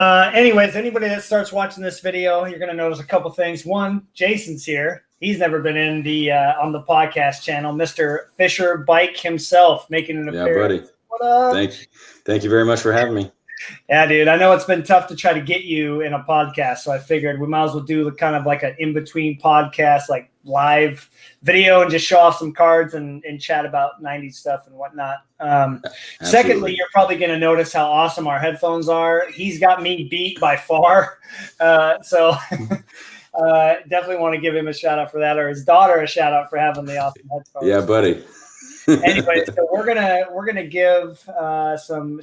Anyways, anybody that starts watching this video, you're going to notice a couple things. One, Jayson's here. He's never been in the on the podcast channel. MrFisherBike himself making an appearance. Yeah, buddy. What up? Thank you very much for having me. Yeah, dude. I know it's been tough to try to get you in a podcast, so I figured we might as well do kind of like an in-between podcast, like live video, and just show off some cards and chat about 90s stuff and whatnot. Secondly, you're probably going to notice how awesome our headphones are. He's got me beat by far. So definitely want to give him a shout out for that, or his daughter a shout out for having the awesome headphones. Yeah, buddy. Anyway, so we're gonna give some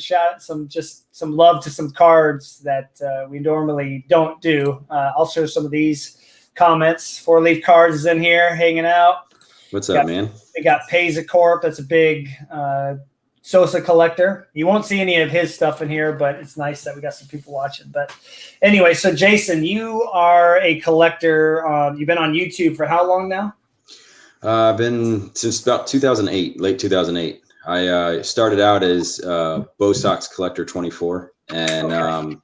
love to some cards that we normally don't do. I'll show some of these comments. 4 Leaf Cards is in here hanging out. What's up, man? We got Payza Corp. That's a big Sosa collector. You won't see any of his stuff in here, but it's nice that we got some people watching. But anyway, so Jayson, you are a collector. You've been on YouTube for how long now? I've been since about 2008, late 2008. I started out as Bo Sox Collector 24, and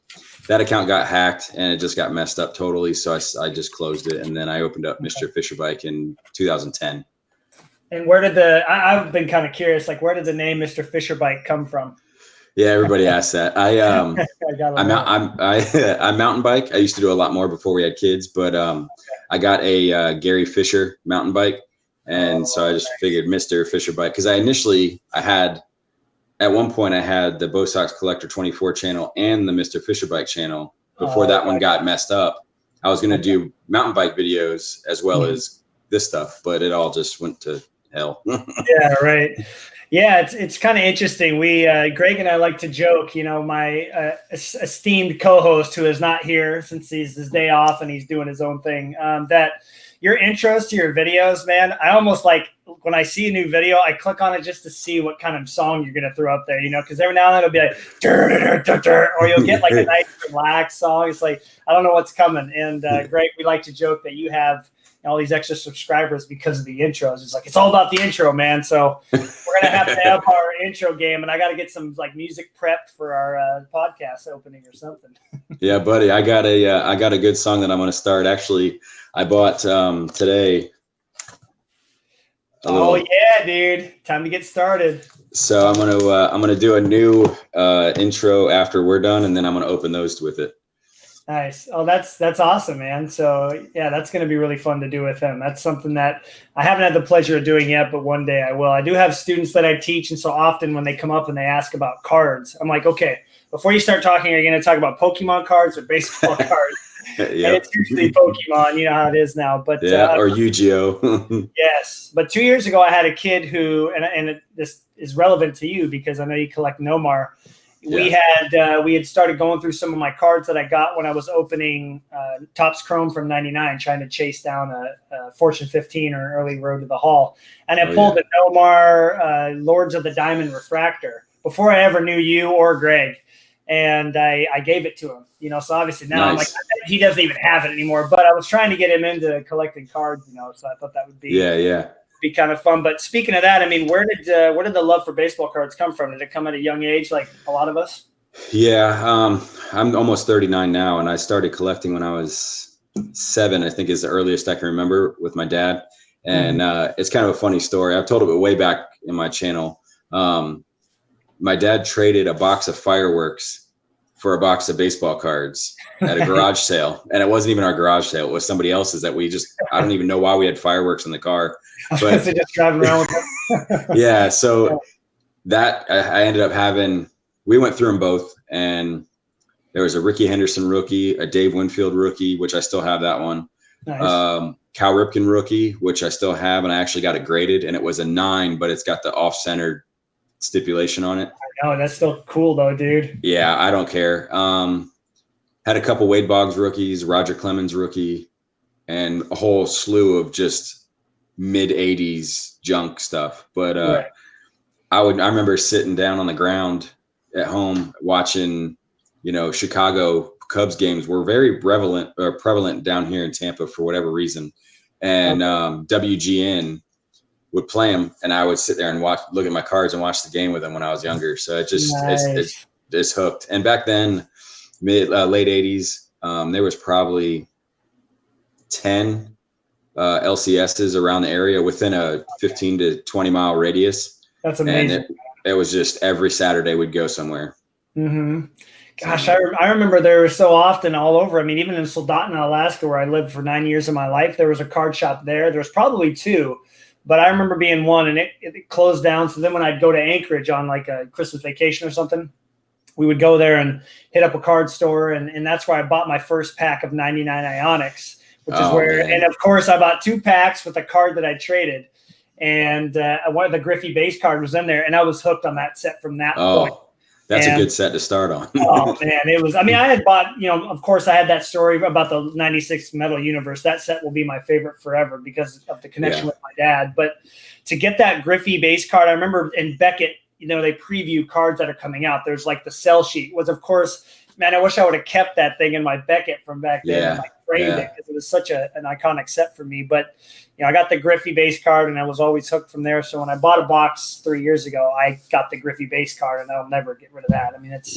that account got hacked and it just got messed up totally. So I just closed it, and then I opened up MrFisherBike in 2010. And where did I've been kind of curious, like where did the name MrFisherBike come from? Yeah, everybody asks that. I mountain bike. I used to do a lot more before we had kids, but I got a Gary Fisher mountain bike. And so I just figured MrFisherBike, because I had at one point I had the Bo Sox Collector 24 channel and the MrFisherBike channel before that one got messed up. I was going to do mountain bike videos as well as this stuff, but it all just went to hell. Yeah, right. Yeah, it's kind of interesting. We Greg and I like to joke, my esteemed co-host who is not here since he's his day off and he's doing his own thing, that your intros to your videos, man, I almost like when I see a new video, I click on it just to see what kind of song you're going to throw up there, because every now and then it'll be like, dur, dur, dur, dur, or you'll get like a nice relaxed song. It's like, I don't know what's coming. And Greg, we like to joke that you have all these extra subscribers because of the intros. It's like, it's all about the intro, man. So we're going to have our intro game, and I got to get some like music prepped for our podcast opening or something. Yeah, buddy, I got a good song that I'm going to start. Actually, I bought today. Oh yeah, dude! Time to get started. So I'm gonna do a new intro after we're done, and then I'm gonna open those with it. Nice. Oh, that's awesome, man. So yeah, that's gonna be really fun to do with him. That's something that I haven't had the pleasure of doing yet, but one day I will. I do have students that I teach, and so often when they come up and they ask about cards, I'm like, okay, before you start talking, are you gonna talk about Pokemon cards or baseball cards? Yep. And it's usually Pokemon, you know how it is now. But or Yu-Gi-Oh. Yes, but 2 years ago I had a kid who, and this is relevant to you because I know you collect Nomar. Yeah. We had started going through some of my cards that I got when I was opening Topps Chrome from '99, trying to chase down a Fortune 15 or an early Road to the Hall, and I pulled a Nomar Lords of the Diamond Refractor before I ever knew you or Greg. And I gave it to him, so obviously now I'm like, he doesn't even have it anymore, but I was trying to get him into collecting cards, so I thought that would be be kind of fun. But speaking of that, I mean, where did the love for baseball cards come from? Did it come at a young age, like a lot of us? Yeah. I'm almost 39 now, and I started collecting when I was 7, I think is the earliest I can remember, with my dad. And it's kind of a funny story. I've told it way back in my channel. My dad traded a box of fireworks for a box of baseball cards at a garage sale. And it wasn't even our garage sale. It was somebody else's that I don't even know why we had fireworks in the car. But just driving around with them. Yeah. So that I ended up having, we went through them both. And there was a Ricky Henderson rookie, a Dave Winfield rookie, which I still have that one. Nice. Cal Ripken rookie, which I still have. And I actually got it graded, and it was a 9, but it's got the off-centered stipulation on it. I know, that's still cool though, dude. Yeah, I don't care. Had a couple Wade Boggs rookies, Roger Clemens rookie, and a whole slew of just mid-'80s junk stuff. But I remember sitting down on the ground at home watching, Chicago Cubs games were very prevalent down here in Tampa for whatever reason. And WGN would play them, and I would sit there and look at my cards and watch the game with them when I was younger. So it just it's hooked. And back then, late 80s. There was probably 10 LCSs around the area within a 15 to 20 mile radius. That's amazing. And it was just every Saturday we'd go somewhere. Mm-hmm. Gosh, I remember there were so often all over. I mean, even in Soldotna, Alaska, where I lived for 9 years of my life, there was a card shop there. There was probably two, but I remember being one, and it closed down. So then when I'd go to Anchorage on like a Christmas vacation or something, we would go there and hit up a card store, and that's where I bought my first pack of 99 Ionics, which is where, man. And of course, I bought 2 packs with a card that I traded, and one of the Griffey base card was in there, and I was hooked on that set from that point. That's a good set to start on. Oh man, it was. I mean, I had bought. Of course, I had that story about the '96 Metal Universe. That set will be my favorite forever because of the connection with my dad. But to get that Griffey base card, I remember in Beckett, they preview cards that are coming out. There's like the sell sheet was, of course, man. I wish I would have kept that thing in my Beckett from back then and framed it because it was such an iconic set for me. But I got the Griffey base card, and I was always hooked from there. So when I bought a box 3 years ago, I got the Griffey base card, and I'll never get rid of that. I mean, it's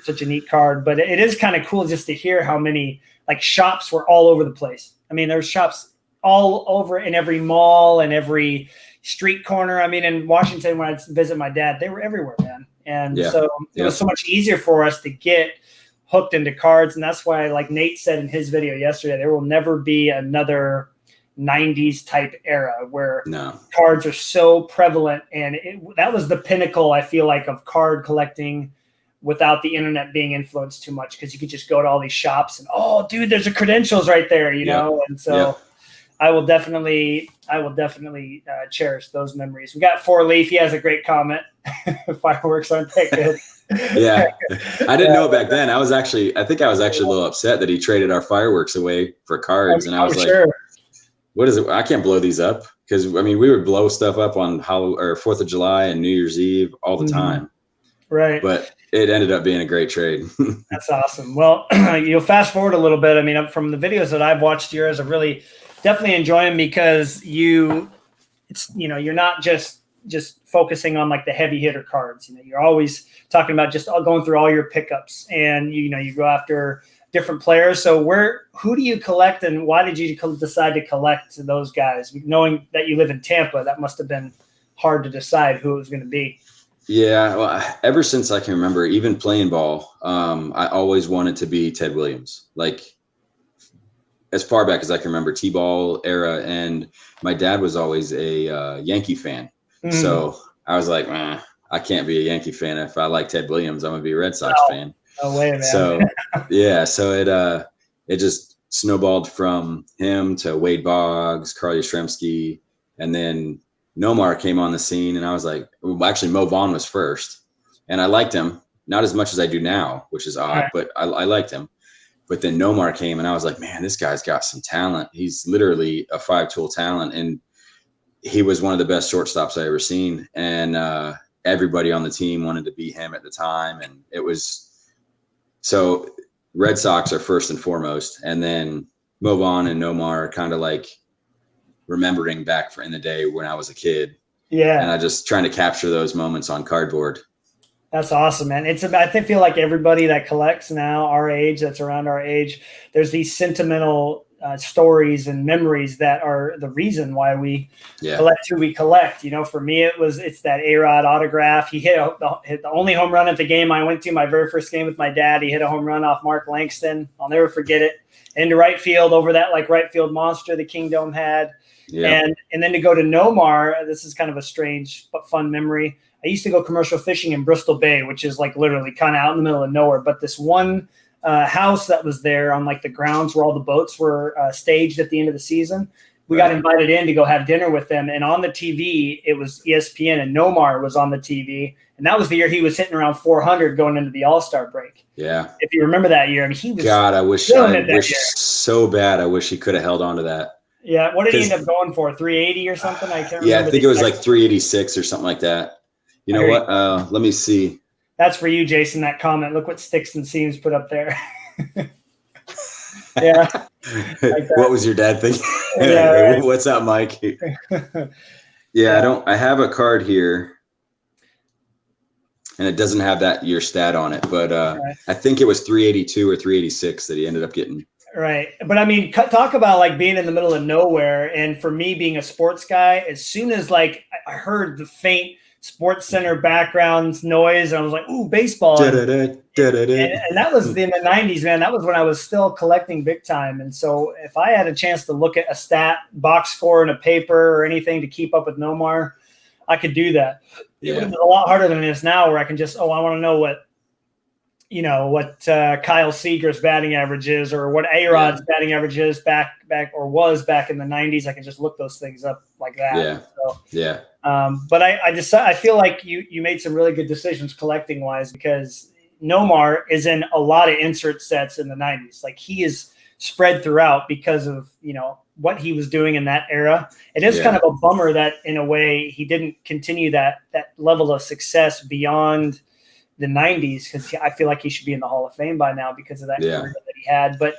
such a neat card. But it is kind of cool just to hear how many like shops were all over the place. I mean, there's shops all over in every mall and every street corner. I mean, in Washington, when I visit my dad, they were everywhere, man. And so it was so much easier for us to get hooked into cards. And that's why, like Nate said in his video yesterday, there will never be another 90s type era where cards are so prevalent. And that was the pinnacle, I feel like, of card collecting without the internet being influenced too much, because you could just go to all these shops and, oh, dude, there's a credentials right there, know? And so I will definitely cherish those memories. We got 4-Leaf. He has a great comment. Fireworks aren't that good. I didn't know back then. I think I was actually a little upset that he traded our fireworks away for cards. And I was like, what is it? I can't blow these up. Because, I mean, we would blow stuff up on 4th of July and New Year's Eve all the time. Right. But it ended up being a great trade. That's awesome. Well, you'll fast forward a little bit. I mean, from the videos that I've watched yours, I really definitely enjoy them because you're not just focusing on like the heavy hitter cards. You're always talking about just going through all your pickups, and you go after different players. So who do you collect, and why did you decide to collect those guys? Knowing that you live in Tampa, that must have been hard to decide who it was going to be. Yeah, well, ever since I can remember, even playing ball, I always wanted to be Ted Williams. Like, as far back as I can remember, T-ball era, and my dad was always a Yankee fan. Mm-hmm. So I was like, I can't be a Yankee fan. If I like Ted Williams, I'm gonna be a Red Sox fan. No way, man. So so it just snowballed from him to Wade Boggs, Carl Yastrzemski, and then Nomar came on the scene, and I was like, well, actually Mo Vaughn was first, and I liked him, not as much as I do now, which is odd, but I liked him. But then Nomar came, and I was like, man, this guy's got some talent. He's literally a 5-tool talent, and he was one of the best shortstops I ever seen. And everybody on the team wanted to beat him at the time, and it was so Red Sox are first and foremost, and then Mo Vaughn and Nomar are kind of like remembering back in the day when I was a kid. Yeah. And I just trying to capture those moments on cardboard. That's awesome, man. I feel like everybody that collects now, our age, that's around our age, there's these sentimental stories and memories that are the reason why we collect who we collect. For me, it's that A-Rod autograph. He hit the only home run at the game I went to, my very first game with my dad. He hit a home run off Mark Langston. I'll never forget it. Into right field over that like right field monster the Kingdome had. Yeah. And then to go to Nomar, this is kind of a strange but fun memory. I used to go commercial fishing in Bristol Bay, which is like literally kind of out in the middle of nowhere. But this one house that was there on like the grounds where all the boats were staged at the end of the season, we got invited in to go have dinner with them. And on the TV, it was ESPN, and Nomar was on the TV. And that was the year he was hitting around 400 going into the All-Star break. Yeah. If you remember that year, I mean, he was. God, I wish so bad. I wish he could have held on to that. Yeah. What did he end up going for? 380 or something? I can't remember. Yeah, I think it was like 386 or something like that. You know what? Let me see. That's for you, Jayson, that comment. Look what Sticks and Seams put up there. Yeah. Like what was your dad thinking? Yeah, right. What's up, Mike? Yeah, I have a card here. and it doesn't have that year stat on it, but I think it was 382 or 386 that he ended up getting. Right. But I mean, talk about like being in the middle of nowhere. And for me being a sports guy, as soon as like I heard the faint Sports Center background noise, and I was like, ooh, baseball. And that was in the 90s, man. That was when I was still collecting big time. And so if I had a chance to look at a stat box score in a paper or anything to keep up with Nomar, I could do that. It would have been a lot harder than it is now, where I can just, I want to know what Kyle Seager's batting average is, or what A-Rod's batting average is back was back in the 90s. I can just look those things up like that. Yeah. So, but I feel like you made some really good decisions collecting wise, because Nomar is in a lot of insert sets in the 90s. Like, he is spread throughout because of, what he was doing in that era. It is kind of a bummer that in a way he didn't continue that level of success beyond the 90s, because I feel like he should be in the Hall of Fame by now because of that career that he had. But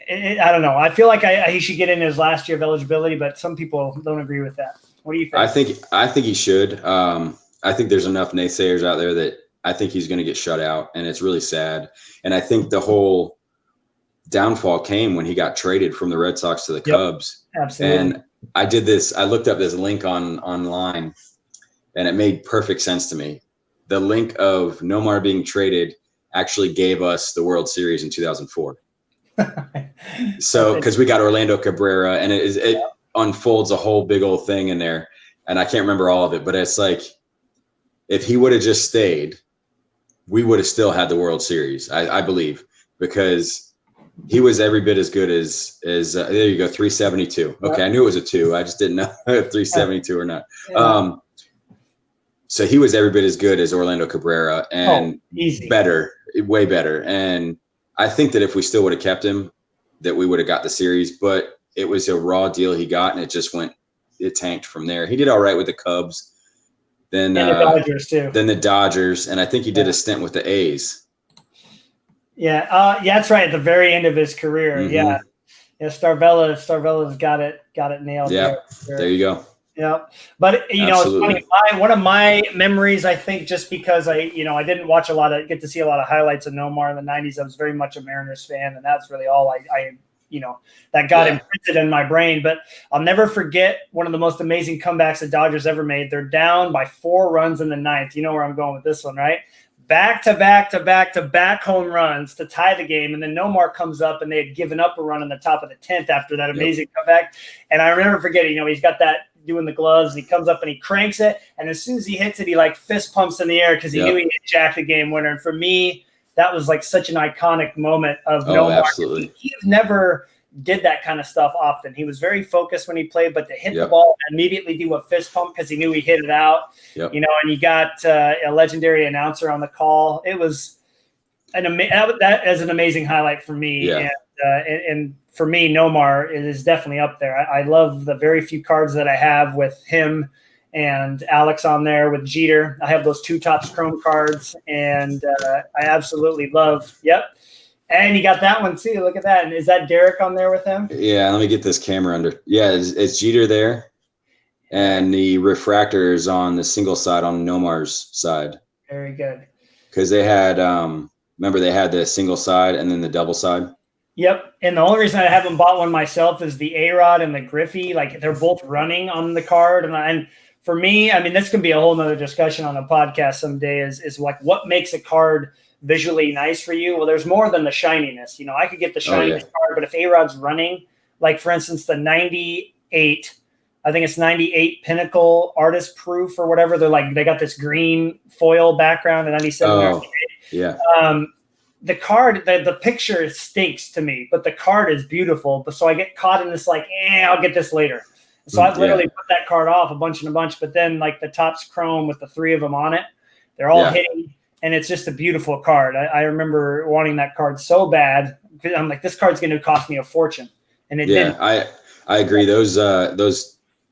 I don't know. I feel like he should get in his last year of eligibility, but some people don't agree with that. What do you think? I think he should. I think there's enough naysayers out there that I think he's going to get shut out, and it's really sad. And I think the whole downfall came when he got traded from the Red Sox to the Cubs. Absolutely. And I looked up this link online, and it made perfect sense to me. The link of Nomar being traded actually gave us the World Series in 2004. So, because we got Orlando Cabrera, and it unfolds a whole big old thing in there, and I can't remember all of it, but it's like, if he would have just stayed, we would have still had the World Series, I believe, because he was every bit as good as there you go, 372. Okay, I knew it was a 2. I just didn't know 372 or not. Yeah. So he was every bit as good as Orlando Cabrera, and better, way better. And I think that if we still would have kept him, that we would have got the series. But it was a raw deal he got, and it tanked from there. He did all right with the Cubs, then the Dodgers too. Then the Dodgers, and I think he did a stint with the A's. Yeah, that's right. At the very end of his career, yeah. Starvella's got it nailed. Yeah, there you go. Yeah, but Absolutely. It's funny. One of my memories, I think, just because I didn't watch get to see a lot of highlights of Nomar in the 90s. I was very much a Mariners fan, and that's really all I that got imprinted in my brain. But I'll never forget one of the most amazing comebacks the Dodgers ever made. They're down by 4 runs in the 9th. You know where I'm going with this one, right? Back home runs to tie the game. And then Nomar comes up, and they had given up a run in the top of the 10th after that amazing comeback. And I remember forgetting, he's got that doing the gloves, and he comes up and he cranks it. And as soon as he hits it, he like fist pumps in the air because he knew he hit Jack the game winner. And for me, that was like such an iconic moment of Nomar. Absolutely. He never did that kind of stuff often. He was very focused when he played, but to hit the ball and immediately do a fist pump because he knew he hit it out, and you got a legendary announcer on the call. It was that is an amazing highlight for me. Yeah. And for me, Nomar is definitely up there. I love the very few cards that I have with him and Alex on there with Jeter. I have those 2 Topps Chrome cards, and I absolutely love. Yep. And you got that one too. Look at that. And is that Derek on there with him? Yeah. Let me get this camera under. Yeah. It's Jeter there. And the refractor is on the single side on Nomar's side. Very good. Because they had, remember they had the single side and then the double side. Yep. And the only reason I haven't bought one myself is the A-Rod and the Griffey. Like, they're both running on the card. And for me, I mean, this can be a whole nother discussion on a podcast someday is like, what makes a card visually nice for you? Well, there's more than the shininess. I could get the shininess card, but if A-Rod's running, like for instance, the 98, I think it's 98 Pinnacle Artist Proof or whatever. They got this green foil background and 97. Oh, yeah. The card, the picture stinks to me, but the card is beautiful. But so I get caught in this I'll get this later. So I've literally put that card off a bunch. But then like the Topps Chrome with the 3 of them on it, they're all hitting. And it's just a beautiful card. I remember wanting that card so bad because I'm like, this card's going to cost me a fortune, and it didn't. I agree.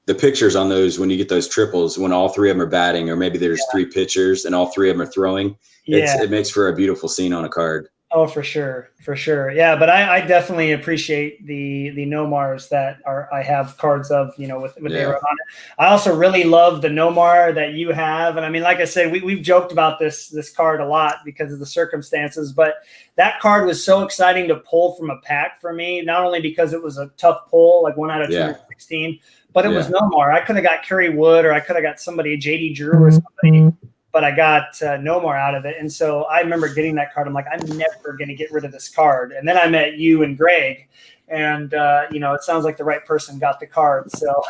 The pictures on those, when you get those triples, when all 3 of them are batting, or maybe there's 3 pitchers and all 3 of them are throwing, it makes for a beautiful scene on a card. Oh, for sure. For sure. Yeah. But I definitely appreciate the Nomars that I have cards of, with A-Rod on it. I also really love the Nomar that you have. And I mean, like I said, we've joked about this card a lot because of the circumstances, but that card was so exciting to pull from a pack for me, not only because it was a tough pull, like 1 out of 216, but it was Nomar. I could have got Kerry Wood, or I could have got somebody, JD Drew or somebody, but I got Nomar out of it. And so I remember getting that card. I'm like, I'm never going to get rid of this card. And then I met you and Greg, and, it sounds like the right person got the card. So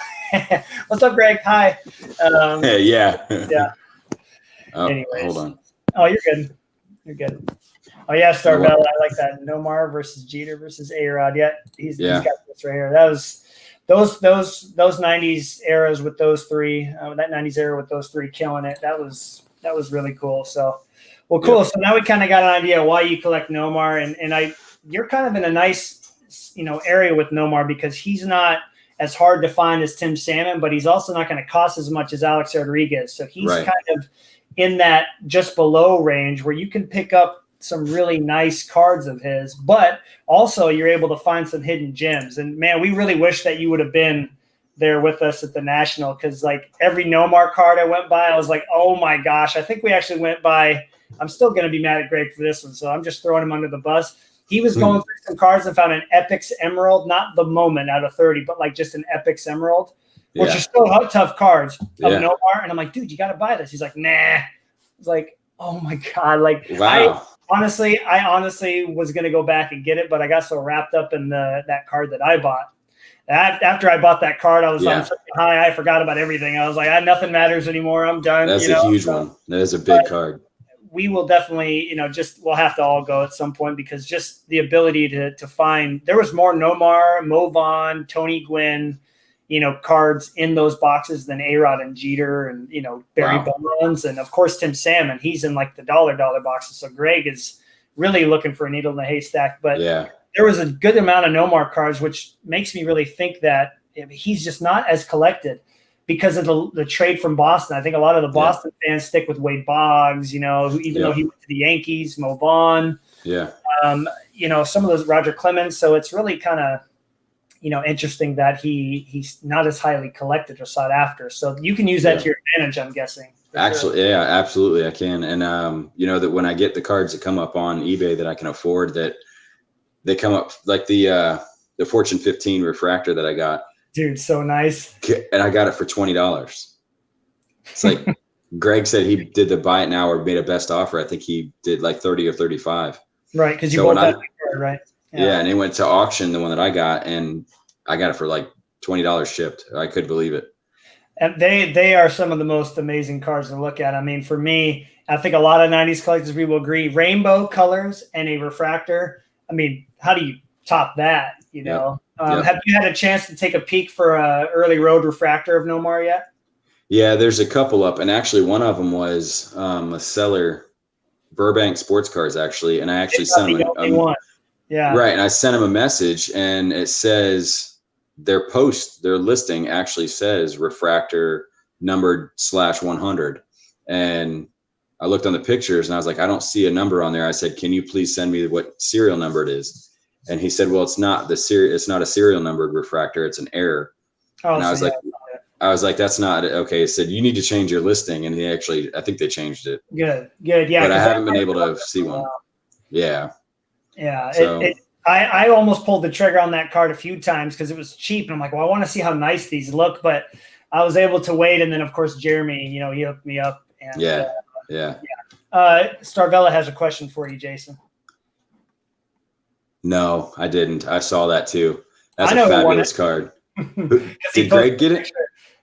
what's up, Greg? Hi. Hey, yeah. Yeah. Anyways. Hold on. Oh, you're good. You're good. Oh, yeah, Starvella. I like that. Nomar versus Jeter versus A-Rod. Yeah, he's got this right here. That was those 90s eras with those three, that 90s era with those three killing it. That was really cool. So, well, cool. So now we kind of got an idea why you collect Nomar, and you're kind of in a nice, area with Nomar because he's not as hard to find as Tim Salmon, but he's also not going to cost as much as Alex Rodriguez. So he's kind of in that just below range where you can pick up some really nice cards of his, but also you're able to find some hidden gems. And man, we really wish that you would have been there with us at the National, because like every Nomar card I went by, I was like, oh my gosh. I think we actually went by, I'm still going to be mad at Greg for this one, so I'm just throwing him under the bus. He was going through some cards and found an Epix Emerald, not the moment out of 30, but like just an Epix Emerald, which are still tough cards of Nomar. And I'm like, dude, you got to buy this. He's like, nah. I was like, oh my God. Like, wow. I honestly was going to go back and get it, but I got so wrapped up in that card that I bought. After I bought that card, I was on such a high, I forgot about everything. I was like, nothing matters anymore. I'm done. That's a huge one. That is a big card. We will definitely, we'll have to all go at some point, because just the ability to find, there was more Nomar, Mo Vaughn, Tony Gwynn, cards in those boxes than A-Rod and Jeter and, Barry Bonds. And of course, Tim Salmon, he's in like the dollar boxes. So Greg is really looking for a needle in the haystack, but there was a good amount of Nomar cards, which makes me really think that he's just not as collected because of the trade from Boston. I think a lot of the Boston fans stick with Wade Boggs, even though he went to the Yankees, Mo Vaughn, some of those Roger Clemens. So it's really kind of, interesting that he's not as highly collected or sought after. So you can use that to your advantage, I'm guessing. Actually, yeah, absolutely. I can. And, that when I get the cards that come up on eBay that I can afford, that they come up like the Fortune 15 refractor that I got. Dude, so nice. And I got it for $20. It's like Greg said he did the buy it now or made a best offer. I think he did like 30 or 35. Right, because you bought that card, right? Yeah, and it went to auction, the one that I got, and I got it for like $20 shipped. I couldn't believe it. And they are some of the most amazing cards to look at. I mean, for me, I think a lot of 90s collectors, we will agree, rainbow colors and a refractor. I mean, how do you top that, Have you had a chance to take a peek for a early road refractor of Nomar yet? Yeah, there's a couple up, and actually one of them was a seller, Burbank Sports Cars, actually, and I actually sent him right, and I sent him a message, and it says their listing actually says refractor numbered /100, and I looked on the pictures, and I was like, I don't see a number on there. I said, can you please send me what serial number it is? And he said, well, it's not a serial numbered refractor, it's an error. Oh, and I was like, that's not okay. He said, you need to change your listing. And I think they changed it. Good. Yeah. But I haven't been able to see one. Yeah. Yeah. So, I almost pulled the trigger on that card a few times because it was cheap. And I'm like, well, I want to see how nice these look. But I was able to wait. And then, of course, Jeremy, he hooked me up. And, Starvella has a question for you, Jayson. No, I didn't. I saw that too. That's a fabulous card. Did Greg get it?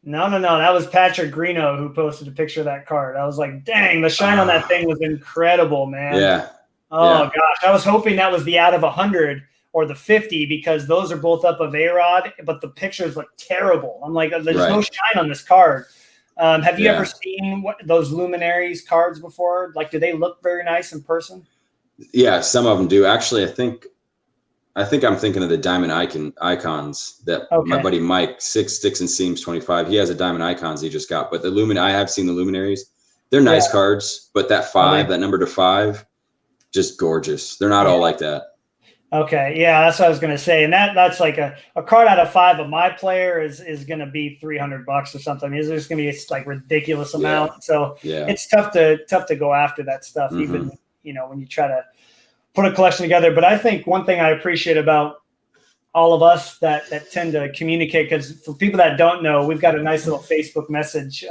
No. That was Patrick Greeno who posted a picture of that card. I was like, dang, the shine on that thing was incredible, man. Yeah. Oh, gosh. I was hoping that was the out of 100 or the 50 because those are both up of A-Rod, but the pictures look terrible. I'm like, there's no shine on this card. Have you ever seen those Luminaries cards before? Like, do they look very nice in person? Yeah, some of them do. Actually, I think I'm thinking of the Diamond Icons that my buddy Mike, Sticks and Seams 25. He has a Diamond Icons he just got. But I have seen the Luminaries. They're nice cards, but that number to 5, just gorgeous. They're not all like that. Okay, yeah, that's what I was gonna say, and that's like a card out of 5 of my player is gonna be $300 or something. I mean, there's gonna be a like ridiculous amount, so it's tough to go after that stuff, even when you try to put a collection together. But I think one thing I appreciate about all of us that tend to communicate, because for people that don't know, we've got a nice little Facebook message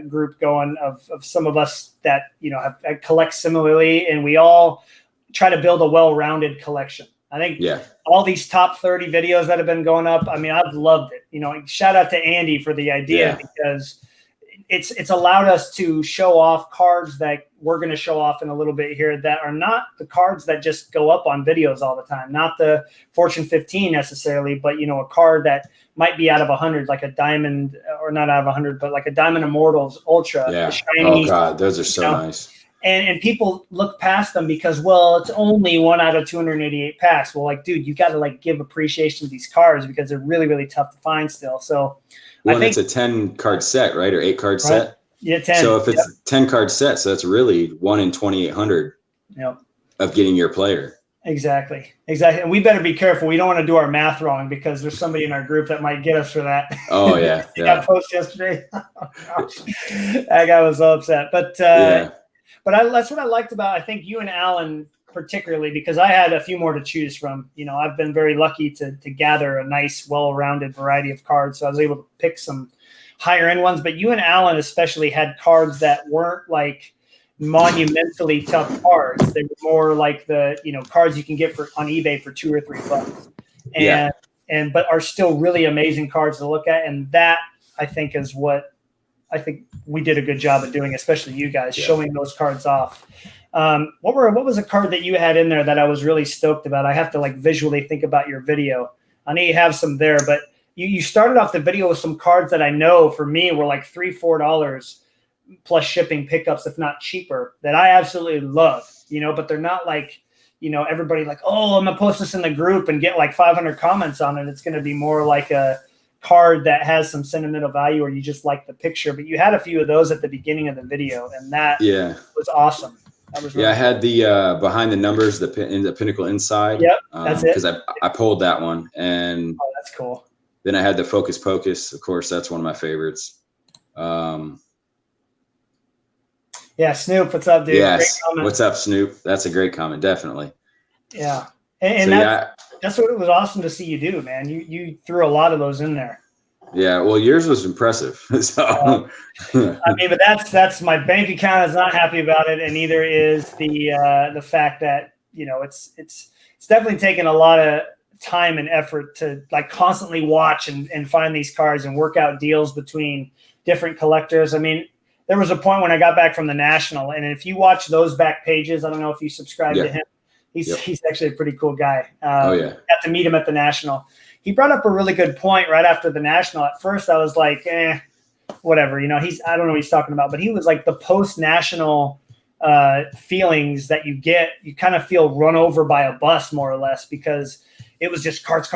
group going of some of us that have collect similarly, and we all try to build a well-rounded collection. I think all these top 30 videos that have been going up, I mean, I've loved it. Shout out to Andy for the idea, because it's allowed us to show off cards that we're going to show off in a little bit here that are not the cards that just go up on videos all the time. Not the Fortune 15 necessarily, but, a card that might be out of 100, like a diamond, or not out of 100, but like a Diamond Immortals Ultra. Yeah. Shiny, oh, God, those are so nice. And people look past them because, well, it's only 1 out of 288 packs. Well, like, dude, you got to give appreciation to these cards because they're really, really tough to find still. So I think it's a 10 card set, right? Or 8 card set. Yeah, 10. So if it's a 10 card set, so that's really 1 in 2,800 of getting your player. Exactly. And we better be careful. We don't want to do our math wrong, because there's somebody in our group that might get us for that. Oh, yeah. That post yesterday. Oh, gosh. That guy was so upset. But that's what I liked about, I think, you and Alan particularly, because I had a few more to choose from. I've been very lucky to gather a nice, well-rounded variety of cards, so I was able to pick some higher-end ones. But you and Alan especially had cards that weren't like monumentally tough cards. They were more like the cards you can get on eBay for $2 or $3, but are still really amazing cards to look at. And that, I think, is what I think we did a good job of doing, especially you guys, showing those cards off. What was a card that you had in there that I was really stoked about? I have to visually think about your video. I know you have some there, but you started off the video with some cards that I know for me were like $3-4 plus shipping pickups, if not cheaper, that I absolutely love, but they're not everybody oh, I'm gonna post this in the group and get 500 comments on it. It's going to be more like a card that has some sentimental value, or you just like the picture. But you had a few of those at the beginning of the video, and that was awesome. That was really I had the behind the numbers, the Pinnacle Inside. Yep, that's it. Because I pulled that one, and that's cool. Then I had the Focus Pocus. Of course, that's one of my favorites. Snoop, what's up, dude? Yes, what's up, Snoop? That's a great comment, definitely. Yeah, and that's what it was awesome to see you do, man. You threw a lot of those in there. Yeah, well, yours was impressive. So I mean, but that's my bank account is not happy about it, and neither is the fact that it's definitely taken a lot of time and effort to constantly watch and find these cards and work out deals between different collectors. I mean, there was a point when I got back from the National, and if you watch those back pages, I don't know if you subscribe to him. He's actually a pretty cool guy. Got to meet him at the National. He brought up a really good point right after the National. At first, I was like, whatever. I don't know what he's talking about, but he was like, the post-National feelings that you get, you kind of feel run over by a bus, more or less, because it was just cards.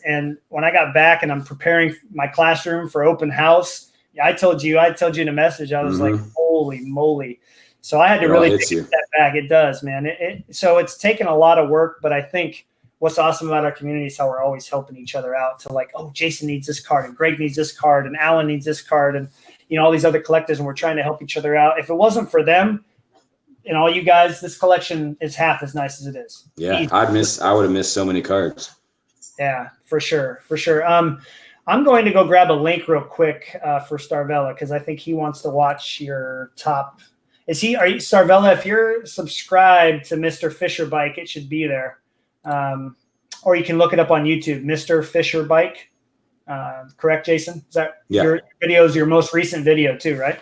And when I got back and I'm preparing my classroom for open house, I told you in a message, I was like, holy moly. So I had to really take a step back. It does, man. So it's taken a lot of work, but I think what's awesome about our community is how we're always helping each other out to oh, Jayson needs this card, and Greg needs this card, and Alan needs this card, and all these other collectors, and we're trying to help each other out. If it wasn't for them and all you guys, this collection is half as nice as it is. Yeah, I would have missed so many cards. Yeah, for sure. I'm going to go grab a link real quick for Starvella, because I think he wants to watch your top. Are you Starvella? If you're subscribed to MrFisherBike, it should be there. Or you can look it up on YouTube, MrFisherBike. Correct, Jayson? Is that your video is your most recent video too, right?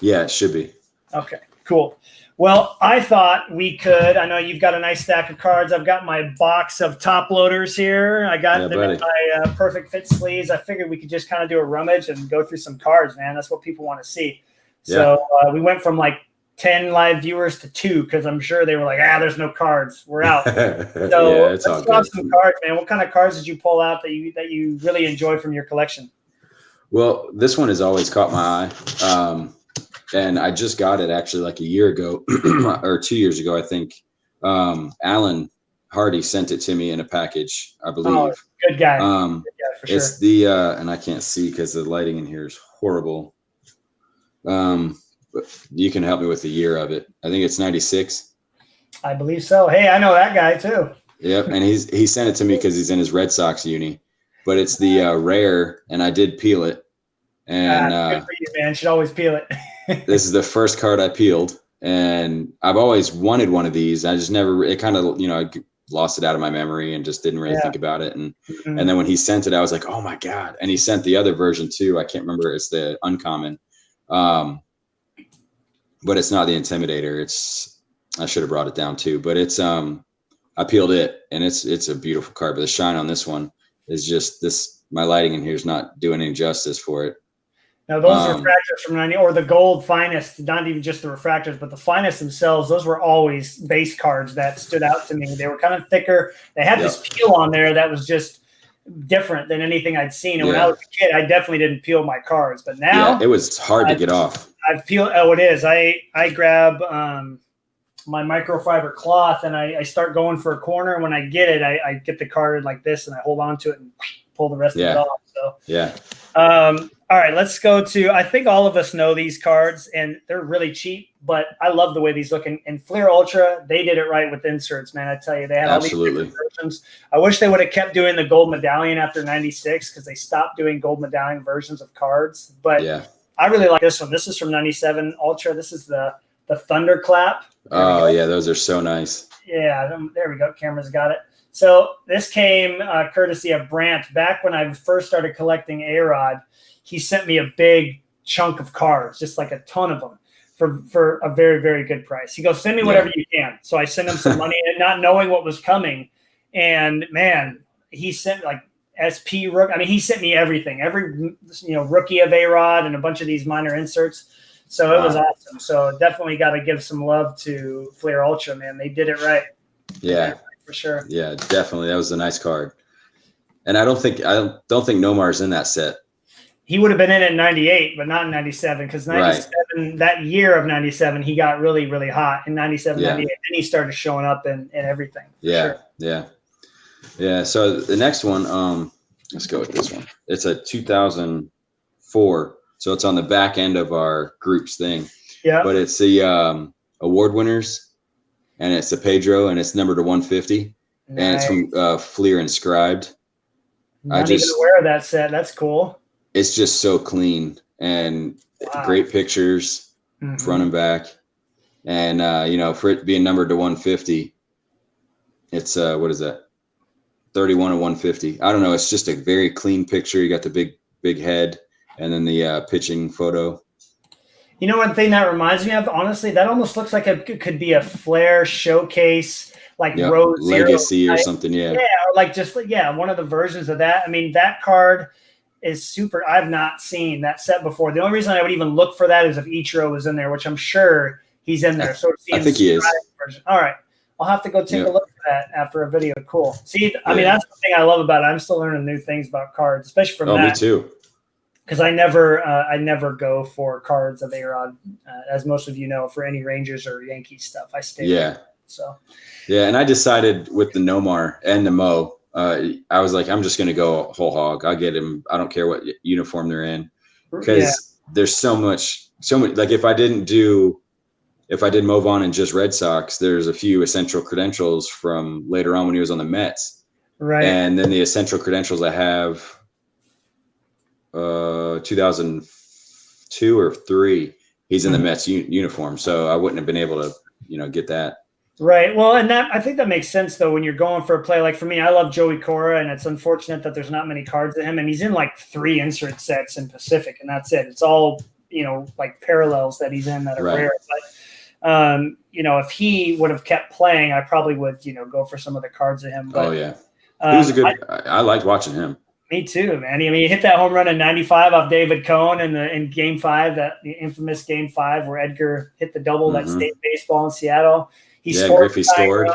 Yeah, it should be. Okay, cool. Well, I thought we could. I know you've got a nice stack of cards. I've got my box of top loaders here. I got them in my perfect fit sleeves. I figured we could just kind of do a rummage and go through some cards, man. That's what people want to see. So we went from 10 live viewers to 2, because I'm sure they were like, there's no cards. We're out. So let's drop some cards, man. What kind of cards did you pull out that you really enjoyed from your collection? Well, this one has always caught my eye. And I just got it actually a year ago or 2 years ago, I think. Alan Hardy sent it to me in a package, I believe. Oh, good guy. Good guy for it's sure. And I can't see because the lighting in here is horrible. But you can help me with the year of it. I think it's 96. I believe so. Hey, I know that guy too. Yep, and he sent it to me because he's in his Red Sox uni. But it's the rare, and I did peel it. And good for you, man. Should always peel it. This is the first card I peeled, and I've always wanted one of these. I just never. It kind of, I lost it out of my memory and just didn't really think about it. And and then when he sent it, I was like, oh my god! And he sent the other version too. I can't remember. It's the uncommon, but it's not the Intimidator. I should have brought it down too, but it's I peeled it, and it's a beautiful card. But the shine on this one is just this. My lighting in here is not doing any justice for it. Now those refractors from 90, or the gold finest, not even just the refractors, but the finest themselves, those were always base cards that stood out to me. They were kind of thicker. They had this peel on there that was just different than anything I'd seen. And when I was a kid, I definitely didn't peel my cards. But now it was hard to get off. I've peeled. Oh, it is. I grab my microfiber cloth and I start going for a corner. And when I get it, I get the card like this and I hold on to it and pull the rest of it off. So all right, let's go to, I think all of us know these cards and they're really cheap, but I love the way these look. And Fleer Ultra, they did it right with inserts, man. I tell you, they had all these different versions. I wish they would have kept doing the gold medallion after 96 because they stopped doing gold medallion versions of cards. But I really like this one. This is from 97 Ultra. This is the Thunderclap. Oh, yeah, those are so nice. Yeah, there we go. Camera's got it. So this came courtesy of Brant. Back when I first started collecting A-Rod, he sent me a big chunk of cards, just like a ton of them for a very, very good price. He goes, send me whatever you can. So I sent him some money and not knowing what was coming. And man, he sent like SP Rook. I mean, he sent me everything, every, rookie of A-Rod and a bunch of these minor inserts. So it was awesome. So definitely got to give some love to Fleer Ultra, man. They did it right. Yeah, for sure. Yeah, definitely. That was a nice card. And I don't think Nomar's in that set. He would have been in 98, but not in 97, because 97, that year of 97, he got really, really hot in 97, 98. Then he started showing up in everything. Yeah. So the next one, let's go with this one. It's a 2004. So it's on the back end of our group's thing. Yeah. But it's the award winners, and it's a Pedro, and it's numbered to 150. Nice. And it's from Fleer Inscribed. Not even aware of that set. That's cool. It's just so clean and great pictures, front and back. And, for it being numbered to 150, it's, what is that? 31 to 150. I don't know. It's just a very clean picture. You got the big head and then the pitching photo. You know, one thing that reminds me of, honestly, that almost looks like it could be a Flair showcase, like Road Legacy or something. Yeah. Yeah. Or like just, one of the versions of that. I mean, that card is super. I've not seen that set before. The only reason I would even look for that is if Ichiro was in there, which I'm sure he's in there. So I think he is. Version. All right. I'll have to go take a look at that after a video. Cool. See, I mean, that's the thing I love about it. I'm still learning new things about cards, especially from that. Oh, me too. Because I never go for cards of A-Rod, as most of you know, for any Rangers or Yankees stuff. I stay with it, so. Yeah, and I decided with the Nomar and the Mo, I was like, I'm just going to go whole hog. I'll get him. I don't care what uniform they're in, because there's so much. Like if I did Mo Vaughn and just Red Sox, there's a few essential credentials from later on when he was on the Mets. Right. And then the essential credentials I have, 2002 or 3, he's in the Mets uniform. So I wouldn't have been able to, get that. Right. Well, and I think that makes sense though, when you're going for a play. Like for me, I love Joey Cora, and it's unfortunate that there's not many cards of him, and he's in like 3 insert sets in Pacific, and that's it. It's all, like parallels that he's in that are rare. But, if he would have kept playing, I probably would, go for some of the cards of him. But, he was a good, I liked watching him. Me too, man. I mean, he hit that home run in 95 off David Cohn in Game 5, the infamous Game 5 where Edgar hit the double, that state baseball in Seattle. He scored. Griffey scored.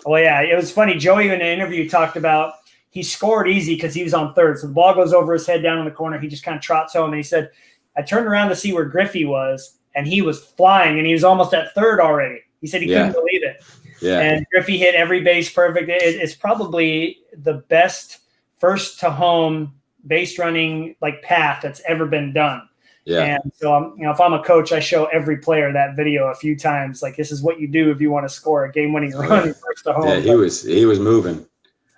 Well, yeah, it was funny. Joey in an interview talked about he scored easy because he was on third. So the ball goes over his head down in the corner. He just kind of trots home, and he said, I turned around to see where Griffey was, and he was flying, and he was almost at third already. He said he couldn't believe it. Yeah. And Griffey hit every base perfect. It's probably the best first to home base running like path that's ever been done. Yeah. And so, if I'm a coach, I show every player that video a few times. Like, this is what you do if you want to score a game-winning run first to home. Yeah, he was moving.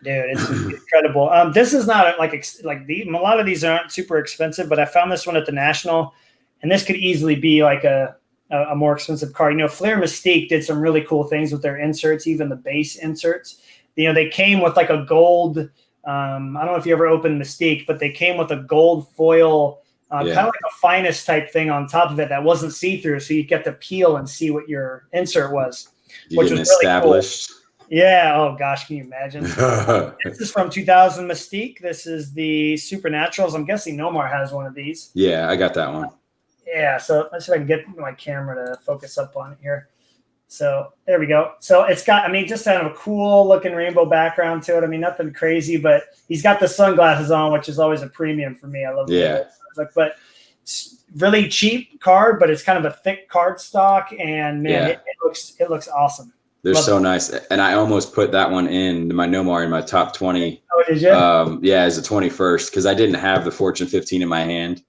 Dude, it's incredible. This is not a lot of these aren't super expensive, but I found this one at the National, and this could easily be like a more expensive card. Flair Mystique did some really cool things with their inserts, even the base inserts. They came with like a gold. I don't know if you ever opened Mystique, but they came with a gold foil. Kind of like a finest type thing on top of it that wasn't see-through, so you get to peel and see what your insert was, which was established. Really cool. Yeah. Oh gosh, can you imagine? This is from 2000 Mystique. This is the Supernaturals. I'm guessing Nomar has one of these. Yeah, I got that one. Yeah. So let's see if I can get my camera to focus up on it here. So there we go. So it's got, just kind of a cool looking rainbow background to it. Nothing crazy, but he's got the sunglasses on, which is always a premium for me. I love it. But it's really cheap card, but it's kind of a thick card stock, and man, it looks awesome. They're so nice, and I almost put that one in my Nomar in my top 20. Oh, did you? As a 21st, because I didn't have the Fortune 15 in my hand.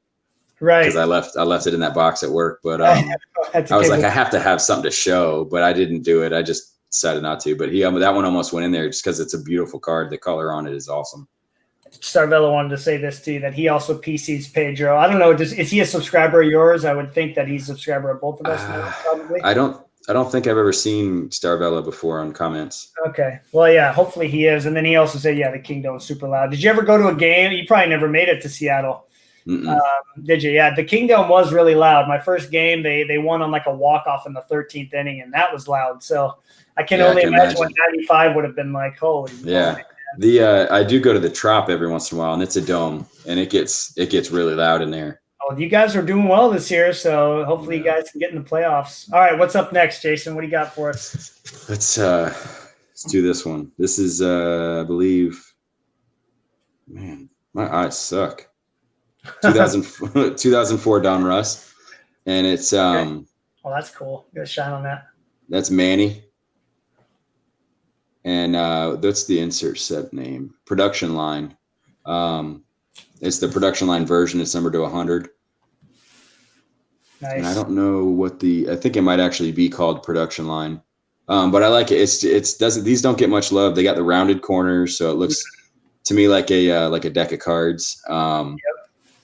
Right. Because I left it in that box at work, but I was like, I have to have something to show, but I didn't do it. I just decided not to. But that one almost went in there just because it's a beautiful card. The color on it is awesome. Starvello wanted to say this too, that he also PCs Pedro. I don't know. Is he a subscriber of yours? I would think that he's a subscriber of both of us now, probably. I don't think I've ever seen Starvello before on comments. Okay. Well, yeah, hopefully he is. And then he also said, the Kingdom was super loud. Did you ever go to a game? You probably never made it to Seattle. Did you? Yeah, the Kingdom was really loud. My first game, they won on like a walk-off in the 13th inning, and that was loud. So I can only imagine what 95 would have been like. Holy moly. I do go to the Trop every once in a while, and it's a dome, and it gets really loud in there. Oh, you guys are doing well this year, so hopefully you guys can get in the playoffs. All right, what's up next, Jayson? What do you got for us? Let's do this one. This is I believe, man, my eyes suck. 2004 Don Russ, and it's Well, that's cool. Get a shine on that. That's Manny. And that's the insert set name. Production line. It's the production line version. It's numbered to 100. Nice. And I don't know I think it might actually be called production line. But I like it. These don't get much love. They got the rounded corners, so it looks to me like a deck of cards.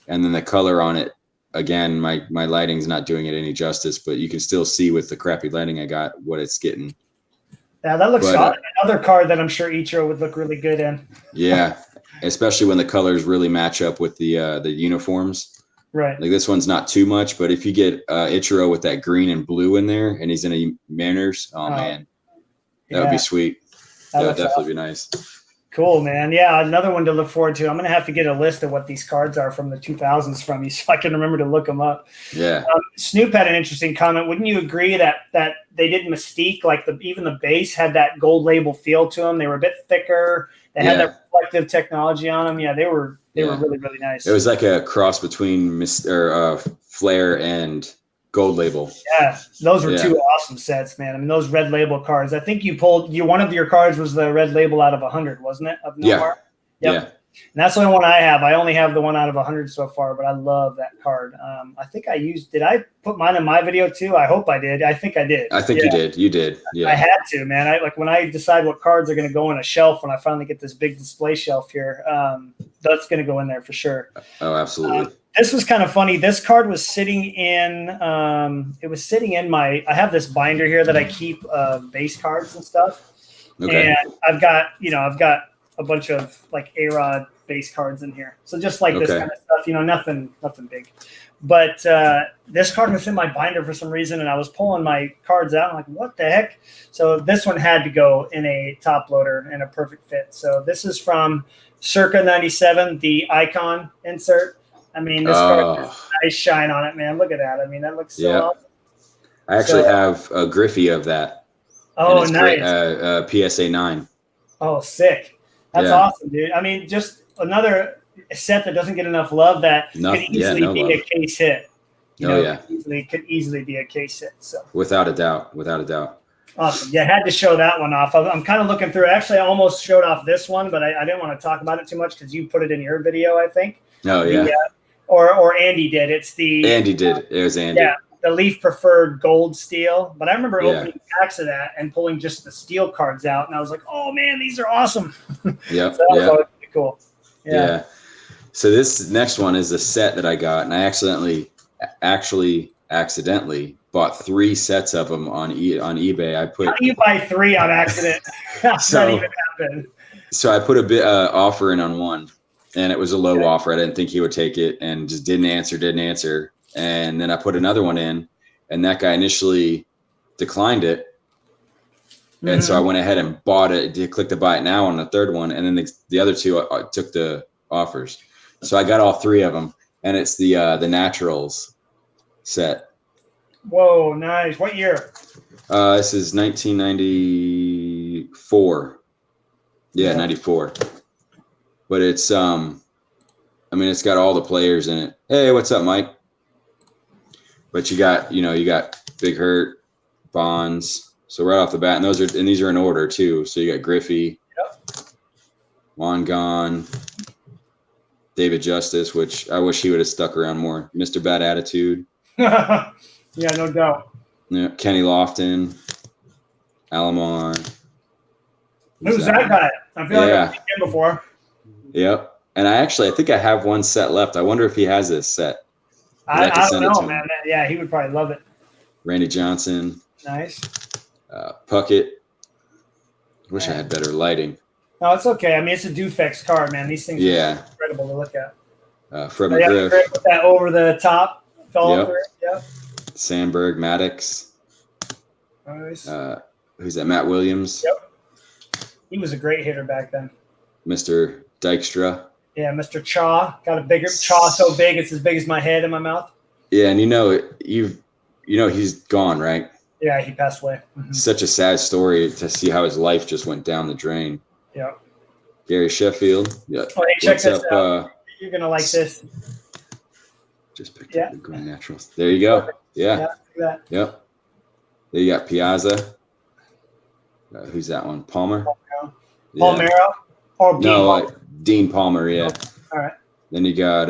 And then the color on it, again, my lighting's not doing it any justice, but you can still see with the crappy lighting I got what it's getting. Yeah, that looks solid. Another card that I'm sure Ichiro would look really good in. Yeah, especially when the colors really match up with the uniforms. Right. Like this one's not too much, but if you get Ichiro with that green and blue in there, and he's in a Mariners, man, that would be sweet. That would definitely be nice. Cool, man. Yeah, another one to look forward to. I'm going to have to get a list of what these cards are from the 2000s from you so I can remember to look them up. Yeah. Snoop had an interesting comment. Wouldn't you agree that they did Mystique, like even the base had that gold label feel to them? They were a bit thicker. They had that reflective technology on them. Yeah, they were really, really nice. It was like a cross between Flair and Gold Label. Yeah, those were two awesome sets, man. Those red label cards. I think you pulled one of your cards was the red label out of 100, wasn't it? Of Nomar? Yeah. Yep. Yeah. And that's the only one I have. I only have the one out of 100 so far, but I love that card. I think did I put mine in my video too? I hope I did. I think I did. I think you did. You did. Yeah. I had to, man. When I decide what cards are going to go in a shelf, when I finally get this big display shelf here, that's going to go in there for sure. Oh, absolutely. This was kind of funny. This card was sitting in I have this binder here that I keep base cards and stuff. Okay. And I've got a bunch of like A-Rod base cards in here. So just like this kind of stuff, nothing big. But this card was in my binder for some reason, and I was pulling my cards out. I'm like, what the heck? So this one had to go in a top loader and a perfect fit. So this is from circa 97, the Icon insert. This card has a nice shine on it, man. Look at that. That looks so awesome. I actually have a Griffey of that. Oh, nice. PSA 9. Oh, sick. That's awesome, dude. Just another set that doesn't get enough love that could easily be a case hit. Could easily be a case hit. So without a doubt. Awesome. Yeah, I had to show that one off. I'm kind of looking through. Actually, I almost showed off this one, but I didn't want to talk about it too much because you put it in your video, I think. Oh, yeah. Or Andy did. Andy did. It was Andy. Yeah, the Leaf Preferred Gold Steel. But I remember opening packs of that and pulling just the steel cards out, and I was like, oh, man, these are awesome. Yep. So that was always pretty cool. Yeah. So this next one is a set that I got, and I accidentally bought 3 sets of them on eBay. How do you buy 3 on accident? How's that even happen? So I put a bit offer in on one, and it was a low offer. I didn't think he would take it, and just didn't answer. And then I put another one in, and that guy initially declined it. And so I went ahead and bought it. Clicked the buy it now on the third one, and then the other 2 took the offers. So I got all 3 of them, and it's the Naturals set. Whoa, nice. What year? This is 1994. Yeah, 94. But it's it's got all the players in it. Hey, what's up, Mike? But you got Big Hurt, Bonds. So right off the bat, and these are in order too. So you got Griffey, Wangan, David Justice, which I wish he would have stuck around more. Mr. Bad Attitude. Yeah, no doubt. Yeah, Kenny Lofton, Alomar. Who's that guy? I feel like I've seen him before. Yep. And I think I have one set left. I wonder if he has this set. I don't know, man. Yeah, he would probably love it. Randy Johnson. Nice. Puckett. Wish I had better lighting. No, it's okay. I mean, it's a Dufex card, man. These things are incredible to look at. Fred McGriff. With that over the top. Over it. Yep. Sandberg, Maddox. Nice. Who's that? Matt Williams. Yep. He was a great hitter back then. Mr. Dykstra. Yeah, Mr. Chaw. Got a bigger Chaw so big it's as big as my head in my mouth. Yeah, and he's gone, right? Yeah, he passed away. Such a sad story to see how his life just went down the drain. Yeah. Gary Sheffield. Yeah. Oh, hey, check this out. You're gonna like this. Just picked up the Green Naturals. There you go. Yeah. Yep. There you got Piazza. Who's that one? Palmer. Palmero. Or Dean Palmer. Dean Palmer. Yeah. All right. Then you got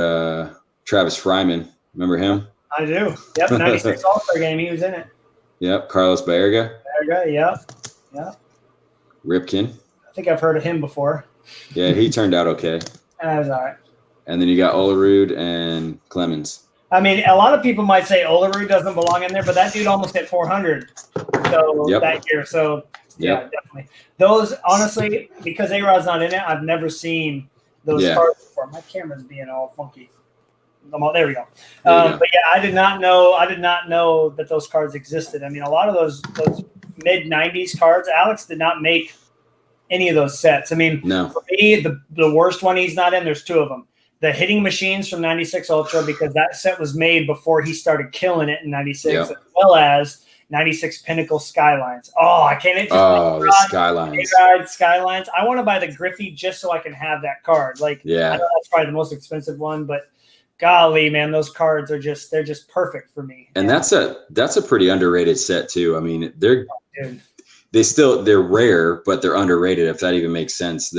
Travis Fryman. Remember him? I do. Yep. 96 All-Star game. He was in it. Yep. Carlos Baerga. Yeah. Ripken. I think I've heard of him before. Yeah, he turned out okay. That was all right. And then you got Olerud and Clemens. I mean, a lot of people might say Olerud doesn't belong in there, but that dude almost hit 400 that year. So, yeah, definitely. Those, honestly, because A-Rod's not in it, I've never seen those cards before. My camera's being all funky. There we go. But yeah, I did not know that those cards existed. I mean, a lot of those mid-90s cards, Alex did not make any of those sets. I mean, for me, the worst one he's not in, there's 2 of them. The Hitting Machines from 96 Ultra, because that set was made before he started killing it in 96, as well as 96 Pinnacle Skylines. Oh, I can't. The Skylines. Skylines. I want to buy the Griffey just so I can have that card. I know that's probably the most expensive one, but golly, man, those cards are they're just perfect for me. And that's a pretty underrated set too. I mean, they're rare, but they're underrated, if that even makes sense.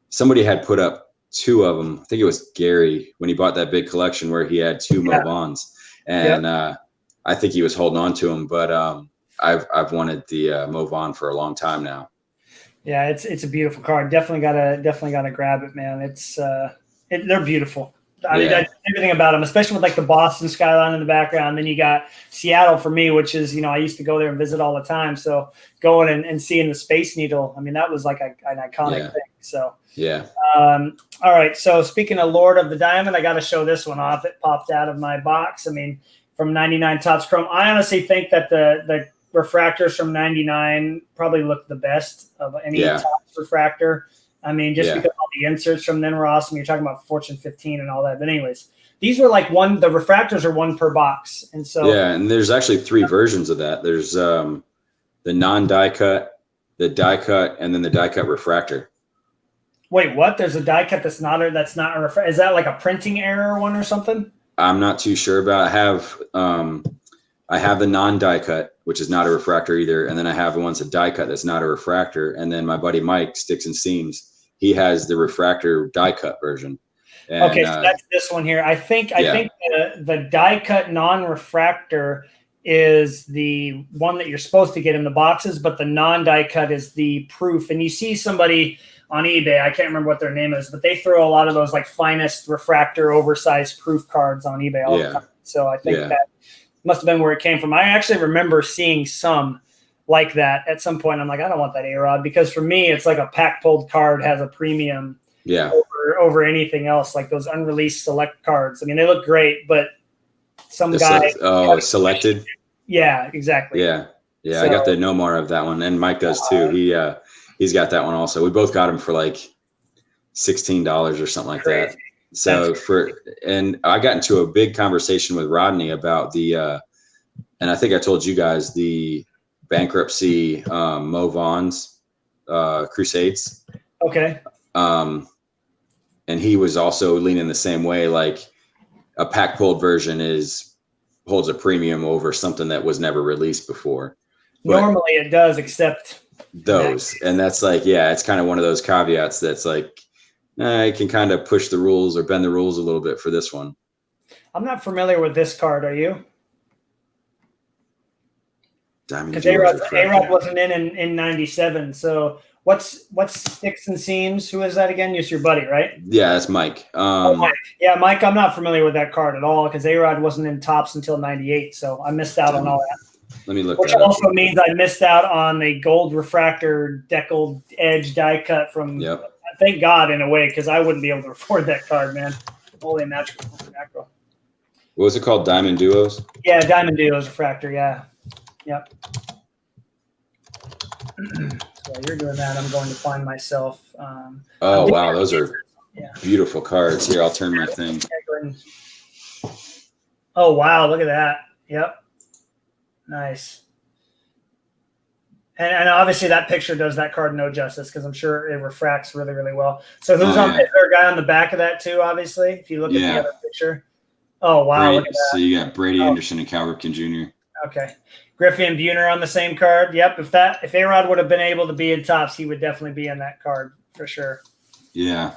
Somebody had put up 2 of them. I think it was Gary when he bought that big collection where he had 2 Movons, and I think he was holding on to them. But I've wanted the Movon for a long time now. Yeah, it's a beautiful card. Definitely gotta grab it, man. They're beautiful. I mean, everything about them, especially with the Boston skyline in the background. Then you got Seattle for me, which is, I used to go there and visit all the time. So going and seeing the Space Needle, I mean, that was like an iconic thing. So, all right. So speaking of Lord of the Diamond, I got to show this one off. It popped out of my box. I mean, from 99 Topps Chrome, I honestly think that the refractors from 99 probably look the best of any Topps refractor. I mean, just because all the inserts from then were awesome. You're talking about Fortune 15 and all that. But anyways, these were the refractors are 1 per box. And so and there's actually 3 versions of that. There's the non-die cut, the die cut, and then the die cut refractor. Wait, what? There's a die cut that's not a refractor. Is that like a printing error one or something? I'm not too sure about. I I have the non-die cut, which is not a refractor either. And then I have the one's a die cut that's not a refractor. And then my buddy Mike, Sticks and Seams, he has the refractor die cut version. And, okay, so that's this one here. I think the die cut non-refractor is the one that you're supposed to get in the boxes, but the non-die cut is the proof. And you see somebody on eBay, I can't remember what their name is, but they throw a lot of those like finest refractor oversized proof cards on eBay all the time. So I think that must have been where it came from. I actually remember seeing some like that at some point. I'm like, I don't want that A-Rod, because for me, it's like a pack pulled card has a premium over anything else, like those unreleased select cards. I mean, they look great, but some guy selected. Yeah, exactly. Yeah. So, I got the Nomar of that one, and Mike does too. He's got that one also. We both got him for like $16 or something like that. So and I got into a big conversation with Rodney about the and I think I told you guys the bankruptcy Mo Vaughn's Crusades. Okay. And he was also leaning the same way, like a pack pulled version holds a premium over something that was never released before. But normally it does, except those. And that's like, it's kind of one of those caveats that's like, I can kind of push the rules or bend the rules a little bit for this one. I'm not familiar with this card. Are you? Because A-Rod wasn't in 97. So what's Sticks and Seams? Who is that again? Just your buddy, right? Yeah, that's Mike. Mike. Yeah, Mike, I'm not familiar with that card at all, because A-Rod wasn't in Topps until 98. So I missed out on all that. Let me look. Which also means I missed out on the gold refractor deckled edge die cut from. Yep. Thank God, in a way, because I wouldn't be able to afford that card, man. Holy mackerel. What was it called? Diamond Duos? Yeah, Diamond Duos refractor. Yeah. Yep. So you're doing that. I'm going to find myself. Oh, wow. Those are beautiful cards. Here, I'll turn my thing. Oh, wow. Look at that. Yep. Nice. And obviously that picture does that card no justice, because I'm sure it refracts really, really well. So who's on? Is there a guy on the back of that too? Obviously, if you look at the other picture. Oh wow! Look at that. So you got Brady Anderson and Cal Ripken Jr. Okay, Griffey and Buhner on the same card. Yep. If A-Rod would have been able to be in Topps, he would definitely be in that card for sure. Yeah.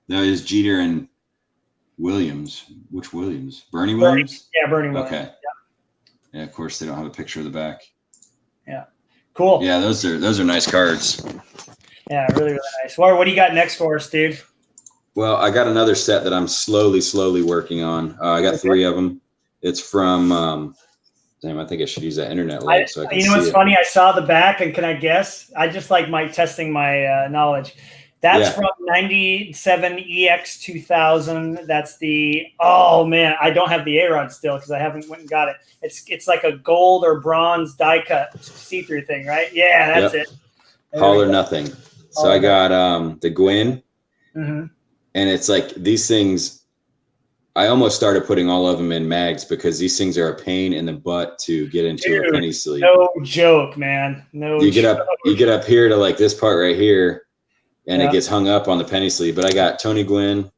That is Jeter and Williams. Which Williams? Bernie Williams? Yeah, Bernie Williams. Okay. Yeah, of course they don't have a picture of the back. Yeah. Cool. Yeah, those are nice cards. Yeah, really, really nice. What do you got next for us, dude? Well, I got another set that I'm slowly working on. I got 3 of them. It's from damn, I think I should use that internet link so I can see it. What's funny? I saw the back, and can I guess? I just like Mike testing my knowledge. That's from 97 EX 2000. That's oh man, I don't have the A-Rod still because I haven't went and got it. It's like a gold or bronze die cut see-through thing, right? Yeah, that's it. All or nothing. So I got the Gwyn, and it's like these things. I almost started putting all of them in mags because these things are a pain in the butt to get into a penny sleeve. No joke, man. No. You get up here to like this part right here. And it gets hung up on the penny sleeve. But I got Tony Gwynn,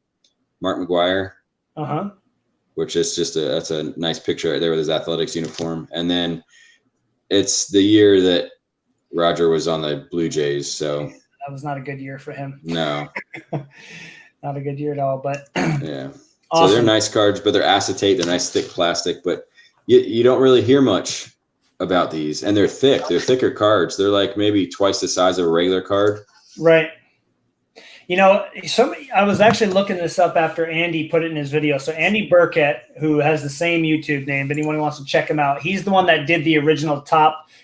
Mark McGuire, which is that's a nice picture right there with his athletics uniform. And then it's the year that Roger was on the Blue Jays. So that was not a good year for him. No, not a good year at all. But yeah, awesome. So they're nice cards, but they're acetate. They're nice thick plastic. But you don't really hear much about these, and they're thick. They're thicker cards. They're like maybe twice the size of a regular card. Right. I was actually looking this up after Andy put it in his video. So Andy Burkett, who has the same YouTube name, anyone who wants to check him out, he's the one that did the original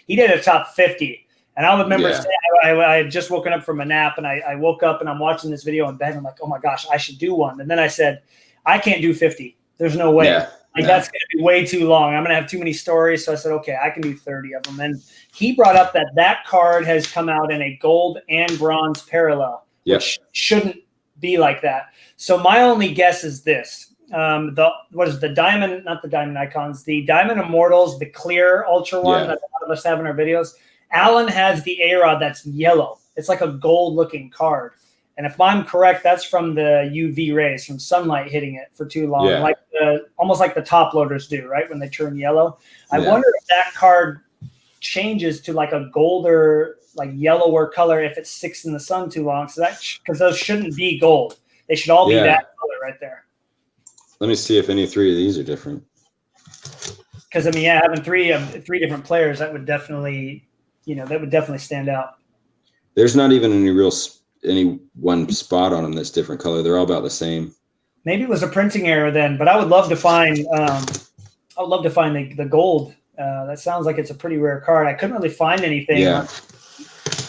he did a top 50. And I remember saying, I had just woken up from a nap, and I woke up and I'm watching this video in bed. And I'm like, oh my gosh, I should do one. And then I said, I can't do 50. There's no way. That's going to be way too long. I'm going to have too many stories. So I said, okay, I can do 30 of them. And he brought up that card has come out in a gold and bronze parallel. Which shouldn't be like that. So my only guess is this. The diamond, not the diamond icons, the diamond immortals, the clear ultra one that a lot of us have in our videos. Alan has the A-Rod that's yellow. It's like a gold looking card. And if I'm correct, that's from the UV rays, from sunlight hitting it for too long, like almost like the top loaders do, right? When they turn yellow. I wonder if that card changes to like a golder, like yellower color if it sticks in the sun too long. So that, because those shouldn't be gold. They should all be that color right there. Let me see if any three of these are different. Because I mean, yeah, having three different players, that would definitely, stand out. There's not even any one spot on them that's different color. They're all about the same. Maybe it was a printing error then, but I would love to find. The gold. That sounds like it's a pretty rare card. I couldn't really find anything on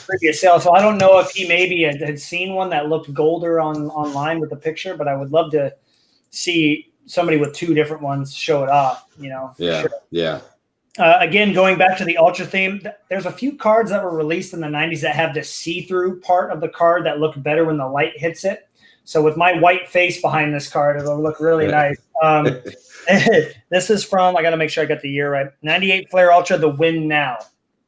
previous sale, so I don't know if he maybe had seen one that looked golder online with the picture. But I would love to see somebody with two different ones show it off. Again, going back to the Ultra theme, there's a few cards that were released in the 90s that have the see-through part of the card that look better when the light hits it. So with my white face behind this card, it'll look really nice. This is from, I got to make sure I got the year right, 98 Flare Ultra, the Win Now.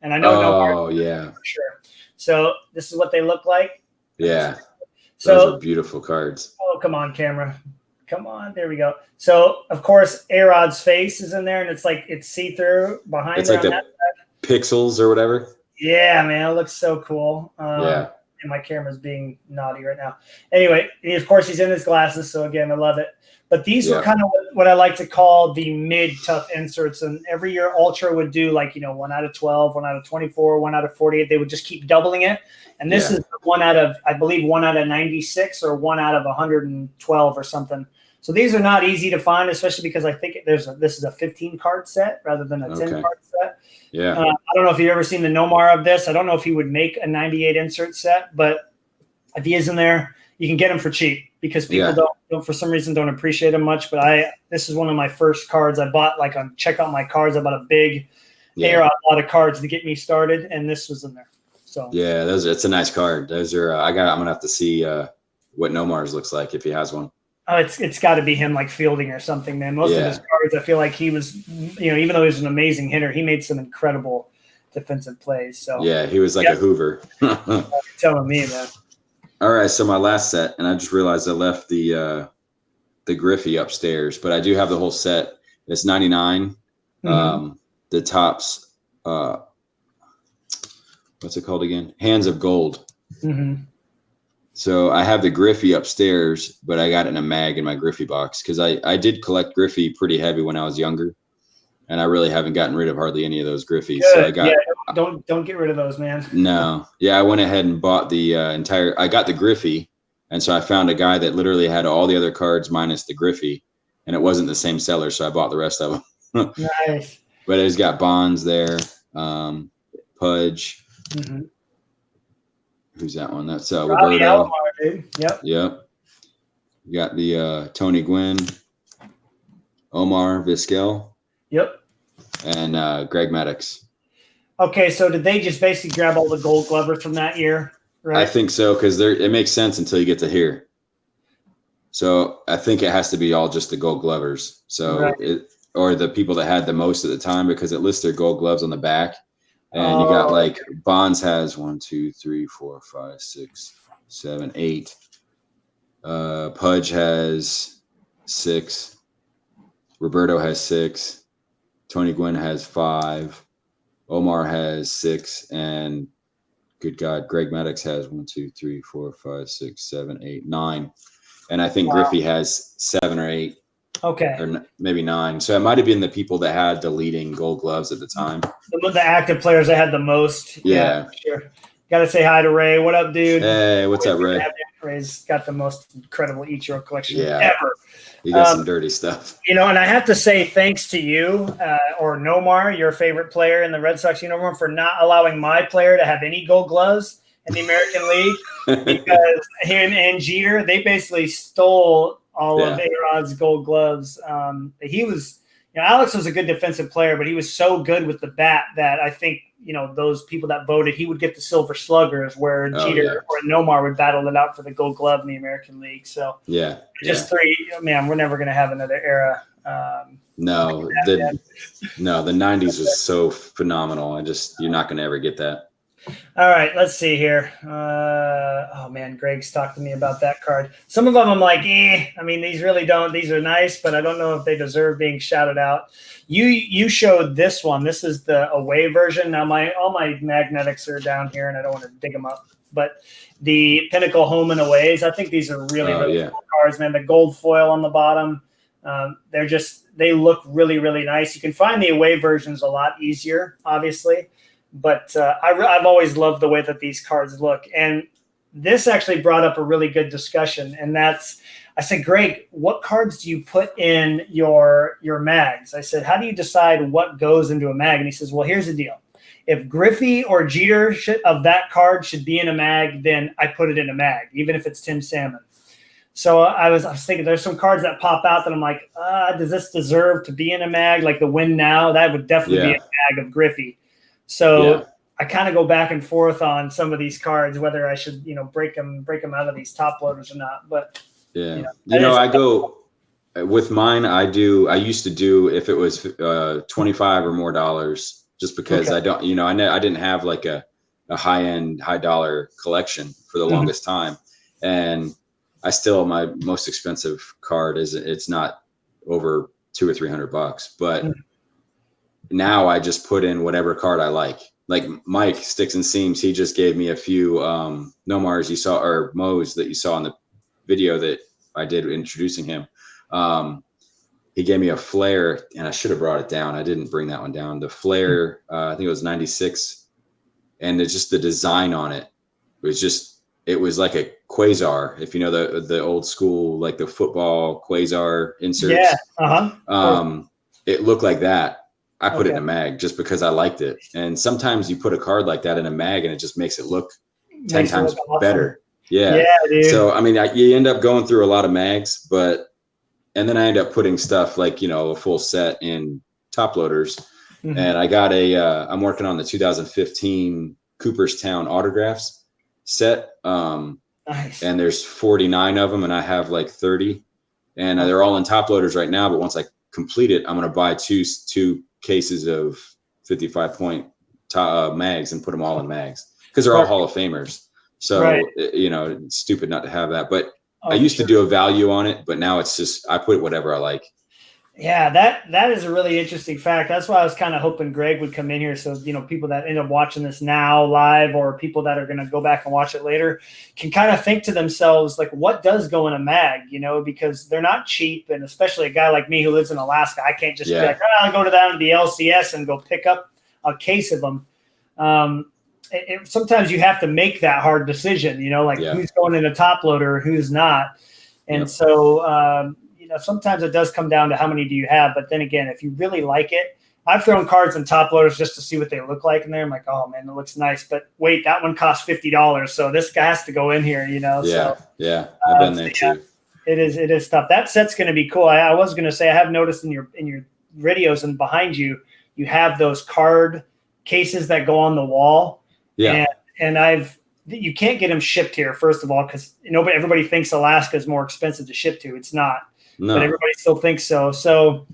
And I know Nomar for sure. So this is what they look like. Yeah. Those are beautiful cards. Oh, come on, camera. Come on. There we go. So, of course, A-Rod's face is in there, and it's see-through behind it's like the pixels or whatever. Yeah, man. It looks so cool. And my camera's being naughty right now. Anyway, of course, he's in his glasses, so, again, I love it. But these were kind of what I like to call the mid-tough inserts. And every year, Ultra would do, 1 out of 12, 1 out of 24, 1 out of 48. They would just keep doubling it. And this is 1 out of, I believe, 1 out of 96 or 1 out of 112 or something. So these are not easy to find, especially because I think this is a 15-card set rather than a 10-card set. Yeah. I don't know if you've ever seen the Nomar of this. I don't know if he would make a 98 insert set, but if he is in there, you can get him for cheap because people don't for some reason don't appreciate him much. But this is one of my first cards I bought. On Check Out My Cards, I bought a big A-Rod, a lot of cards to get me started, and this was in there. So it's a nice card. Those are I'm gonna have to see what Nomar's looks like if he has one. Oh, it's got to be him fielding or something, man. Most of his cards, I feel like he was, even though he was an amazing hitter, he made some incredible defensive plays. So he was like a Hoover. Telling me that. All right, so my last set, and I just realized I left the Griffey upstairs, but I do have the whole set. It's 99. Mm-hmm. The tops, what's it called again? Hands of Gold. Mm-hmm. So I have the Griffey upstairs, but I got it in a mag in my Griffey box because I did collect Griffey pretty heavy when I was younger, and I really haven't gotten rid of hardly any of those Griffies. Good. So don't get rid of those, man. No, I went ahead and bought the entire. I got the Griffey, and so I found a guy that literally had all the other cards minus the Griffey, and it wasn't the same seller, so I bought the rest of them. Nice. But it's got Bonds there, Pudge. Mm-hmm. Who's that one? That's Roberto. Alomar, dude. Yep. You got the Tony Gwynn, Omar Vizquel. Yep. And Greg Maddux. Okay, so did they just basically grab all the Gold Glovers from that year? Right. I think so because it makes sense until you get to here. So I think it has to be all just the Gold Glovers. So or the people that had the most at the time because it lists their Gold Gloves on the back. And you got Bonds has 1, 2, 3, 4, 5, 6, 7, 8. Pudge has 6. Roberto has 6. Tony Gwynn has 5. Omar has 6. And good God, Greg Maddux has 1, 2, 3, 4, 5, 6, 7, 8, 9. And I think Griffey has 7 or 8. Okay. Or maybe 9. So it might have been the people that had the leading Gold Gloves at the time. The active players that had the most. Yeah. Sure. Got to say hi to Ray. What up, dude? Hey, what's up, Ray? Ray's got the most incredible Ichiro collection ever. You got some dirty stuff. And I have to say thanks to you or Nomar, your favorite player in the Red Sox uniform, for not allowing my player to have any Gold Gloves in the American League because him and Jeter, they basically stole all of A-Rod's Gold Gloves. He was, Alex was a good defensive player, but he was so good with the bat that I think, those people that voted, he would get the Silver Sluggers where Jeter or Nomar would battle it out for the Gold Glove in the American League. So three, man, we're never going to have another era. No, the 90s was so phenomenal. You're not going to ever get that. All right, let's see here. Oh man, Greg's talked to me about that card. Some of them I'm like, I mean, these really don't. These are nice, but I don't know if they deserve being shouted out. You showed this one. This is the away version. Now all my magnetics are down here, and I don't want to dig them up. But the Pinnacle home and aways, I think these are really cool cards, man. The gold foil on the bottom. They look really, really nice. You can find the away versions a lot easier, obviously. But I've always loved the way that these cards look. And this actually brought up a really good discussion. And that's, I said, Greg, what cards do you put in your mags? I said, how do you decide what goes into a mag? And he says, well, here's the deal. If Griffey or Jeter of that card should be in a mag, then I put it in a mag, even if it's Tim Salmon. So I was thinking there's some cards that pop out that I'm like, does this deserve to be in a mag? Like the Win Now, that would definitely be a mag of Griffey. So I kind of go back and forth on some of these cards, whether I should, break them out of these top loaders or not. But I go with mine. I used to do if it was $25 or more dollars, just because I don't, I didn't have like a high dollar collection for the longest time, and I still, my most expensive card it's not over $200 or $300, but now I just put in whatever card I like. Like Mike Sticks and Seams, he just gave me a few Nomars you saw, or Mo's that you saw in the video that I did introducing him. He gave me a Flare, and I should have brought it down. I didn't bring that one down. The Flare, I think it was 96, and it's just the design on it. It was like a Quasar, if you know the old school, like the football Quasar inserts. It looked like that. I put it in a mag just because I liked it. And sometimes you put a card like that in a mag and it just makes it look 10 times better. Yeah, dude. So, I mean, you end up going through a lot of mags, and then I end up putting stuff like, a full set in top loaders. And I got I'm working on the 2015 Cooperstown autographs set. Nice. And there's 49 of them, and I have like 30, and they're all in top loaders right now. But once I complete it, I'm going to buy two cases of 55-point mags and put them all in mags, because they're all Hall of Famers. So, it's stupid not to have that. But I used to do a value on it, but now it's just, I put whatever I like. Yeah, that is a really interesting fact. That's why I was kind of hoping Greg would come in here. So, people that end up watching this now live, or people that are going to go back and watch it later, can kind of think to themselves, like, what does go in a mag, because they're not cheap. And especially a guy like me who lives in Alaska, I can't just be like, I'll go to the LCS and go pick up a case of them. Sometimes you have to make that hard decision, who's going in a top loader, who's not. And so, sometimes it does come down to how many do you have. But then again, if you really like it, I've thrown cards in top loaders just to see what they look like in there. I'm like, oh man, it looks nice. But wait, that one costs $50. So this guy has to go in here, Yeah. So, I've been there too. It is tough. That set's going to be cool. I was going to say, I have noticed in your videos and behind you, you have those card cases that go on the wall. Yeah. And you can't get them shipped here, first of all, because everybody thinks Alaska is more expensive to ship to. It's not. No. But everybody still thinks so. So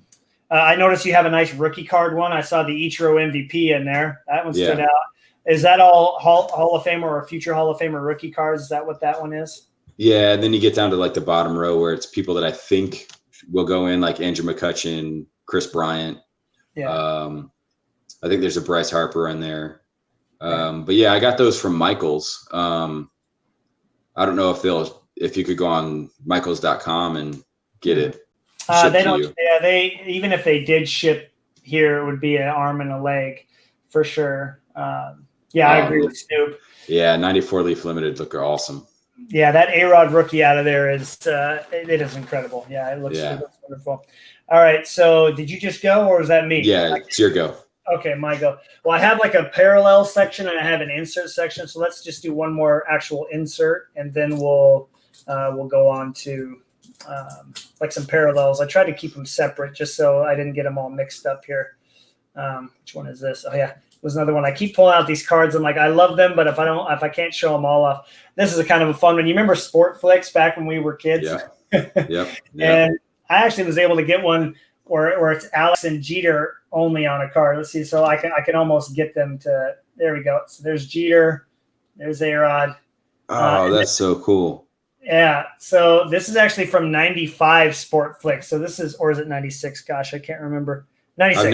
I noticed you have a nice rookie card one. I saw the Ichiro MVP in there. That one stood out. Is that all Hall of Famer or future Hall of Famer rookie cards? Is that what that one is? Yeah, and then you get down to like the bottom row where it's people that I think will go in, like Andrew McCutcheon, Chris Bryant. Yeah. I think there's a Bryce Harper in there. But yeah, I got those from Michaels. I don't know if you could go on Michaels.com and get it. They don't. Yeah, even if they did ship here, it would be an arm and a leg for sure. I agree with Snoop. Yeah, 94 Leaf Limited look awesome. Yeah, that A-Rod rookie out of there is it is incredible. Yeah, it looks wonderful. All right, so did you just go, or was that me? Yeah, it's your go. Okay, my go. Well, I have like a parallel section and I have an insert section. So let's just do one more actual insert, and then we'll go on to like some parallels. I tried to keep them separate just so I didn't get them all mixed up here. Which one is this? Oh yeah, it was another one. I keep pulling out these cards. I'm like, I love them, but if I can't show them all off, this is a kind of a fun one. You remember Sport Flicks back when we were kids? Yeah. Yep. And I actually was able to get one where it's Alex and Jeter only on a card. Let's see. So I can almost get them to There we go. So there's Jeter. There's A-Rod. Oh, that's so cool. Yeah. So this is actually from 95 Sport Flick. So this is, or is it 96? Gosh, I can't remember. 96.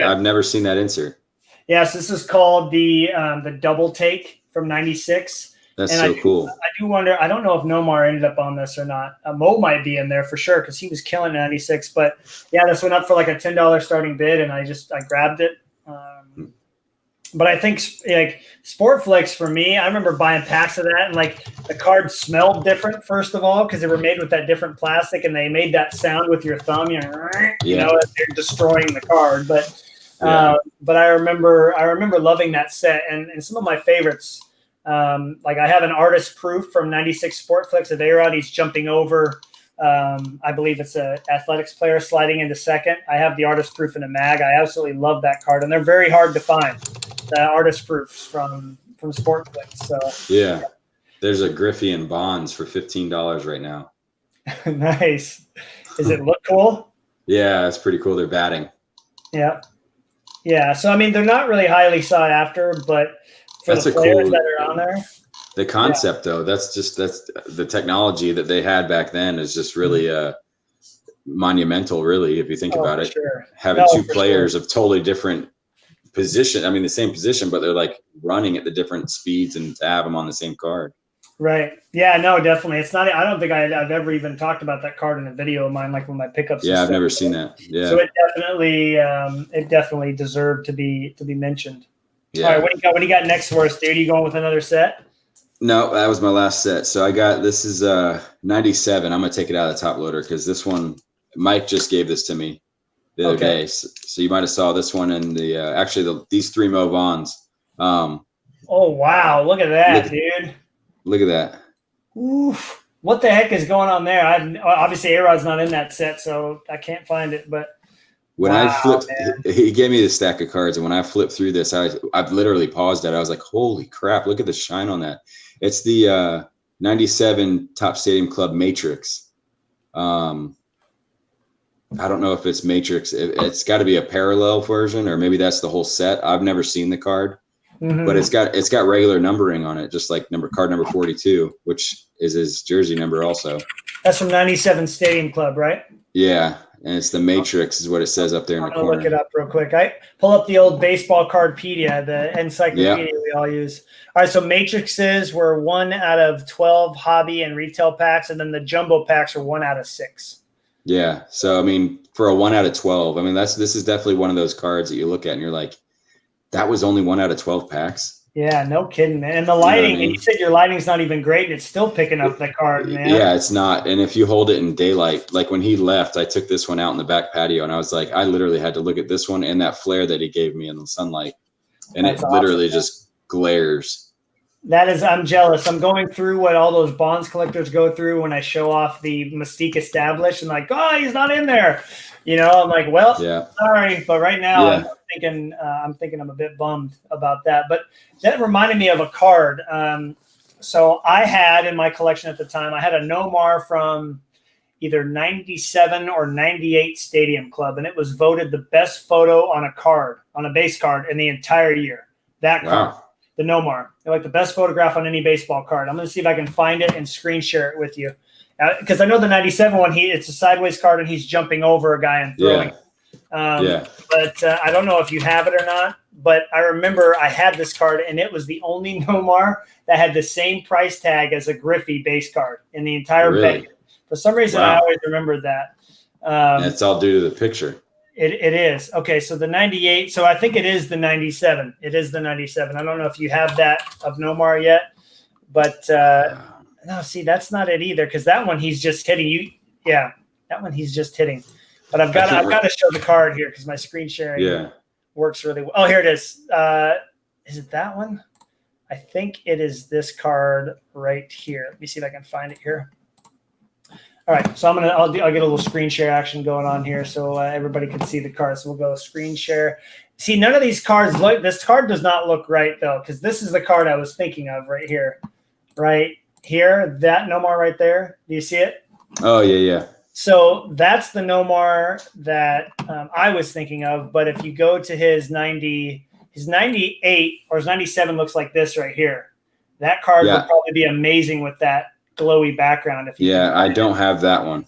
I've never seen that insert. Yes, this is called the double take from 96. That's so cool. I do wonder, I don't know if Nomar ended up on this or not. Mo might be in there for sure because he was killing 96. But yeah, this went up for like a $10 starting bid, and I grabbed it. But I think like Sport Flicks for me, I remember buying packs of that, and like the cards smelled different first of all because they were made with that different plastic, and they made that sound with your thumb, you know, as they're destroying the card. But I remember loving that set, and some of my favorites. Like I have an artist proof from 96 Sport Flicks of A-Rod. He's jumping over. I believe it's a athletics player sliding into second. I have the artist proof in a mag. I absolutely love that card, and they're very hard to find. The artist proofs from Sport Flicks. So yeah, there's a Griffey and Bonds for $15 right now. Nice. Does it look cool? Yeah, it's pretty cool. They're batting. Yeah. So I mean, they're not really highly sought after, but for the players that are on there. The concept, though, that's the technology that they had back then is just really monumental, really, if you think about it. Sure. Having two players of totally different position. I mean, the same position, but they're like running at the different speeds, and to have them on the same card. Right. Yeah, no, definitely. It's not, I don't think I've ever even talked about that card in a video of mine, like with my pickups. Yeah, I've never seen that. Yeah. So it definitely deserved to be mentioned. Yeah. All right, what do you got next for us, dude? Are you going with another set? No, that was my last set. So I got, this is 97. I'm going to take it out of the top loader because this one, Mike just gave this to me the other day. So you might have saw this one in the, these three Mo Vaughns. Oh, wow. Look at that, dude. Look at that. Oof. What the heck is going on there? Obviously A-Rod's not in that set, so I can't find it, but when I flipped, he gave me the stack of cards, and when I flipped through this, I've literally paused it. I was like, holy crap, look at the shine on that. It's the 97 Top Stadium Club Matrix. I don't know if it's Matrix. It's got to be a parallel version, or maybe that's the whole set. I've never seen the card, but it's got regular numbering on it, just like card number 42, which is his jersey number also. That's from 97 Stadium Club, right? Yeah. And it's the Matrix is what it says up there in the corner. Look it up real quick. I pull up the old baseball cardpedia, the encyclopedia we all use. All right, so Matrixes were 1 out of 12 hobby and retail packs, and then the jumbo packs are 1 out of 6. Yeah. So I mean, for a 1 out of 12, I mean this is definitely one of those cards that you look at and you're like, that was only 1 out of 12 packs. Yeah, no kidding, man. And the lighting, and you said your lighting's not even great, and it's still picking up the card, man. Yeah, it's not. And if you hold it in daylight, like when he left, I took this one out in the back patio, and I was like, I literally had to look at this one and that flare that he gave me in the sunlight, and it literally just glares. I'm jealous. I'm going through what all those Bonds collectors go through when I show off the Mystique Established, and like, oh, he's not in there. You know, I'm like, well, sorry, but right now I'm thinking I'm a bit bummed about that. But that reminded me of a card. So I had in my collection at the time, I had a Nomar from either 97 or 98 Stadium Club, and it was voted the best photo on a card, on a base card in the entire year. That card, the Nomar, like the best photograph on any baseball card. I'm going to see if I can find it and screen share it with you. Because I know the 97 one, it's a sideways card, and he's jumping over a guy and throwing. But I don't know if you have it or not. But I remember I had this card, and it was the only Nomar that had the same price tag as a Griffey base card in the entire pack. For some reason, I always remembered that. That's all due to the picture. It is. Okay, so the 98. So I think it is the 97. It is the 97. I don't know if you have that of Nomar yet, but no, see, that's not it either, because that one he's just hitting you. Yeah, that one he's just hitting. But I've got to show the card here because my screen sharing works really well. Oh, here it is. Is it that one? I think it is this card right here. Let me see if I can find it here. All right, so I'll get a little screen share action going on here so everybody can see the card. So we'll go screen share. See, none of these cards look. This card does not look right though, because this is the card I was thinking of right here, right here. That Nomar right there. Do you see it? Oh yeah. So that's the Nomar that I was thinking of. But if you go to his 90 his 98 or his 97 looks like this right here. That card would probably be amazing with that glowy background. I don't have that one.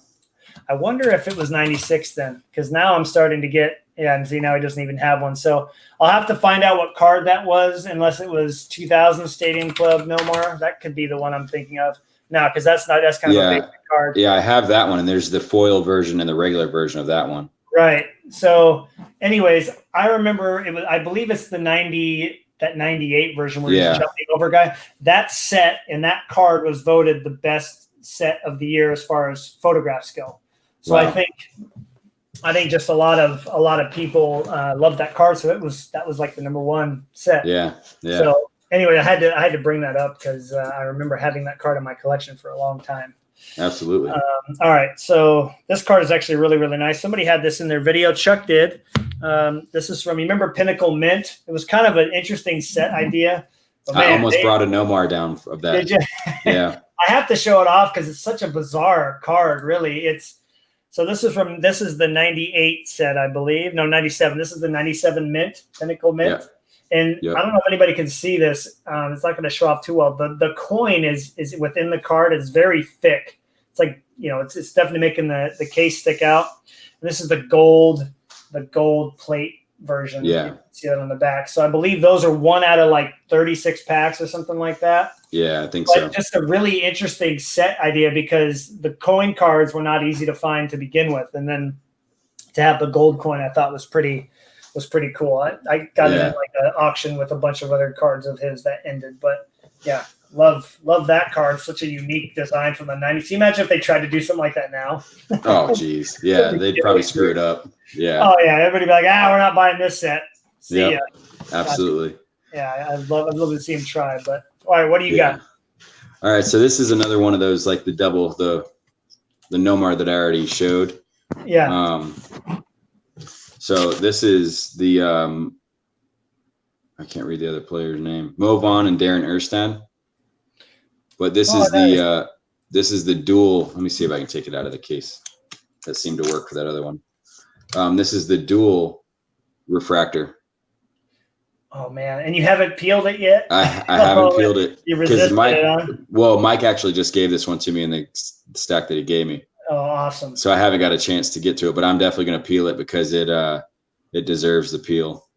I wonder if it was 96 then, because now I'm starting to get and see now he doesn't even have one. So I'll have to find out what card that was, unless it was 2000 Stadium Club Nomar. That could be the one I'm thinking of. No, because that's kind of a basic card. Yeah, I have that one, and there's the foil version and the regular version of that one. Right. So, anyways, I remember it was. I believe it's the 98 version where he's jumping over guy. That set and that card was voted the best set of the year as far as photographs go. So I think just a lot of people loved that card. So that was like the #1 set. Yeah. So anyway, I had to bring that up because I remember having that card in my collection for a long time. Absolutely. All right, so this card is actually really, really nice. Somebody had this in their video. Chuck did. This is from, you remember Pinnacle Mint? It was kind of an interesting set idea. But I almost brought a Nomar down of that. Did you? Yeah. I have to show it off because it's such a bizarre card, really. So this is the 98 set, I believe. No, 97. This is the 97 Mint, Pinnacle Mint. Yeah. And I don't know if anybody can see this. It's not going to show off too well. The coin is within the card. It's very thick. It's like, it's definitely making the case stick out. And this is the gold plate version. Yeah. You can see that on the back. So I believe those are 1 out of like 36 packs or something like that. Yeah, I think so. Just a really interesting set idea because the coin cards were not easy to find to begin with. And then to have the gold coin, I thought was pretty cool. I got it in like an auction with a bunch of other cards of his that ended. But yeah, love that card. Such a unique design from the 90s. Can you imagine if they tried to do something like that now? Oh, geez. Yeah, they'd probably screw it up. Yeah. Oh, yeah. Everybody be like, we're not buying this set. See ya. Absolutely. Yeah, I'd love to see him try. But all right, what do you got? All right, so this is another one of those, like the double, the Nomar that I already showed. Yeah. So this is the I can't read the other player's name. Mo Vaughn and Darren Erstad. But this is the dual. Let me see if I can take it out of the case. That seemed to work for that other one. This is the dual refractor. Oh man, and you haven't peeled it yet? I haven't peeled it. You resisted it, huh? Well, Mike actually just gave this one to me in the stack that he gave me. Oh, awesome. So I haven't got a chance to get to it, but I'm definitely going to peel it because it deserves the peel.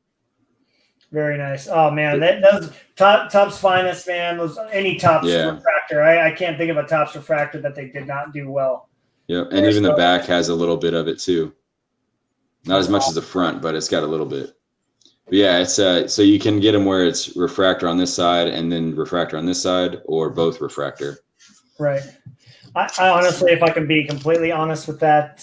Very nice. Oh man, those Topps finest, man. Any Topps refractor. I can't think of a Topps refractor that they did not do well. Yep, and even the back has a little bit of it too. Not as much as the front, but it's got a little bit. But yeah, it's so you can get them where it's refractor on this side and then refractor on this side, or both refractor. Right. I honestly, if I can be completely honest with that,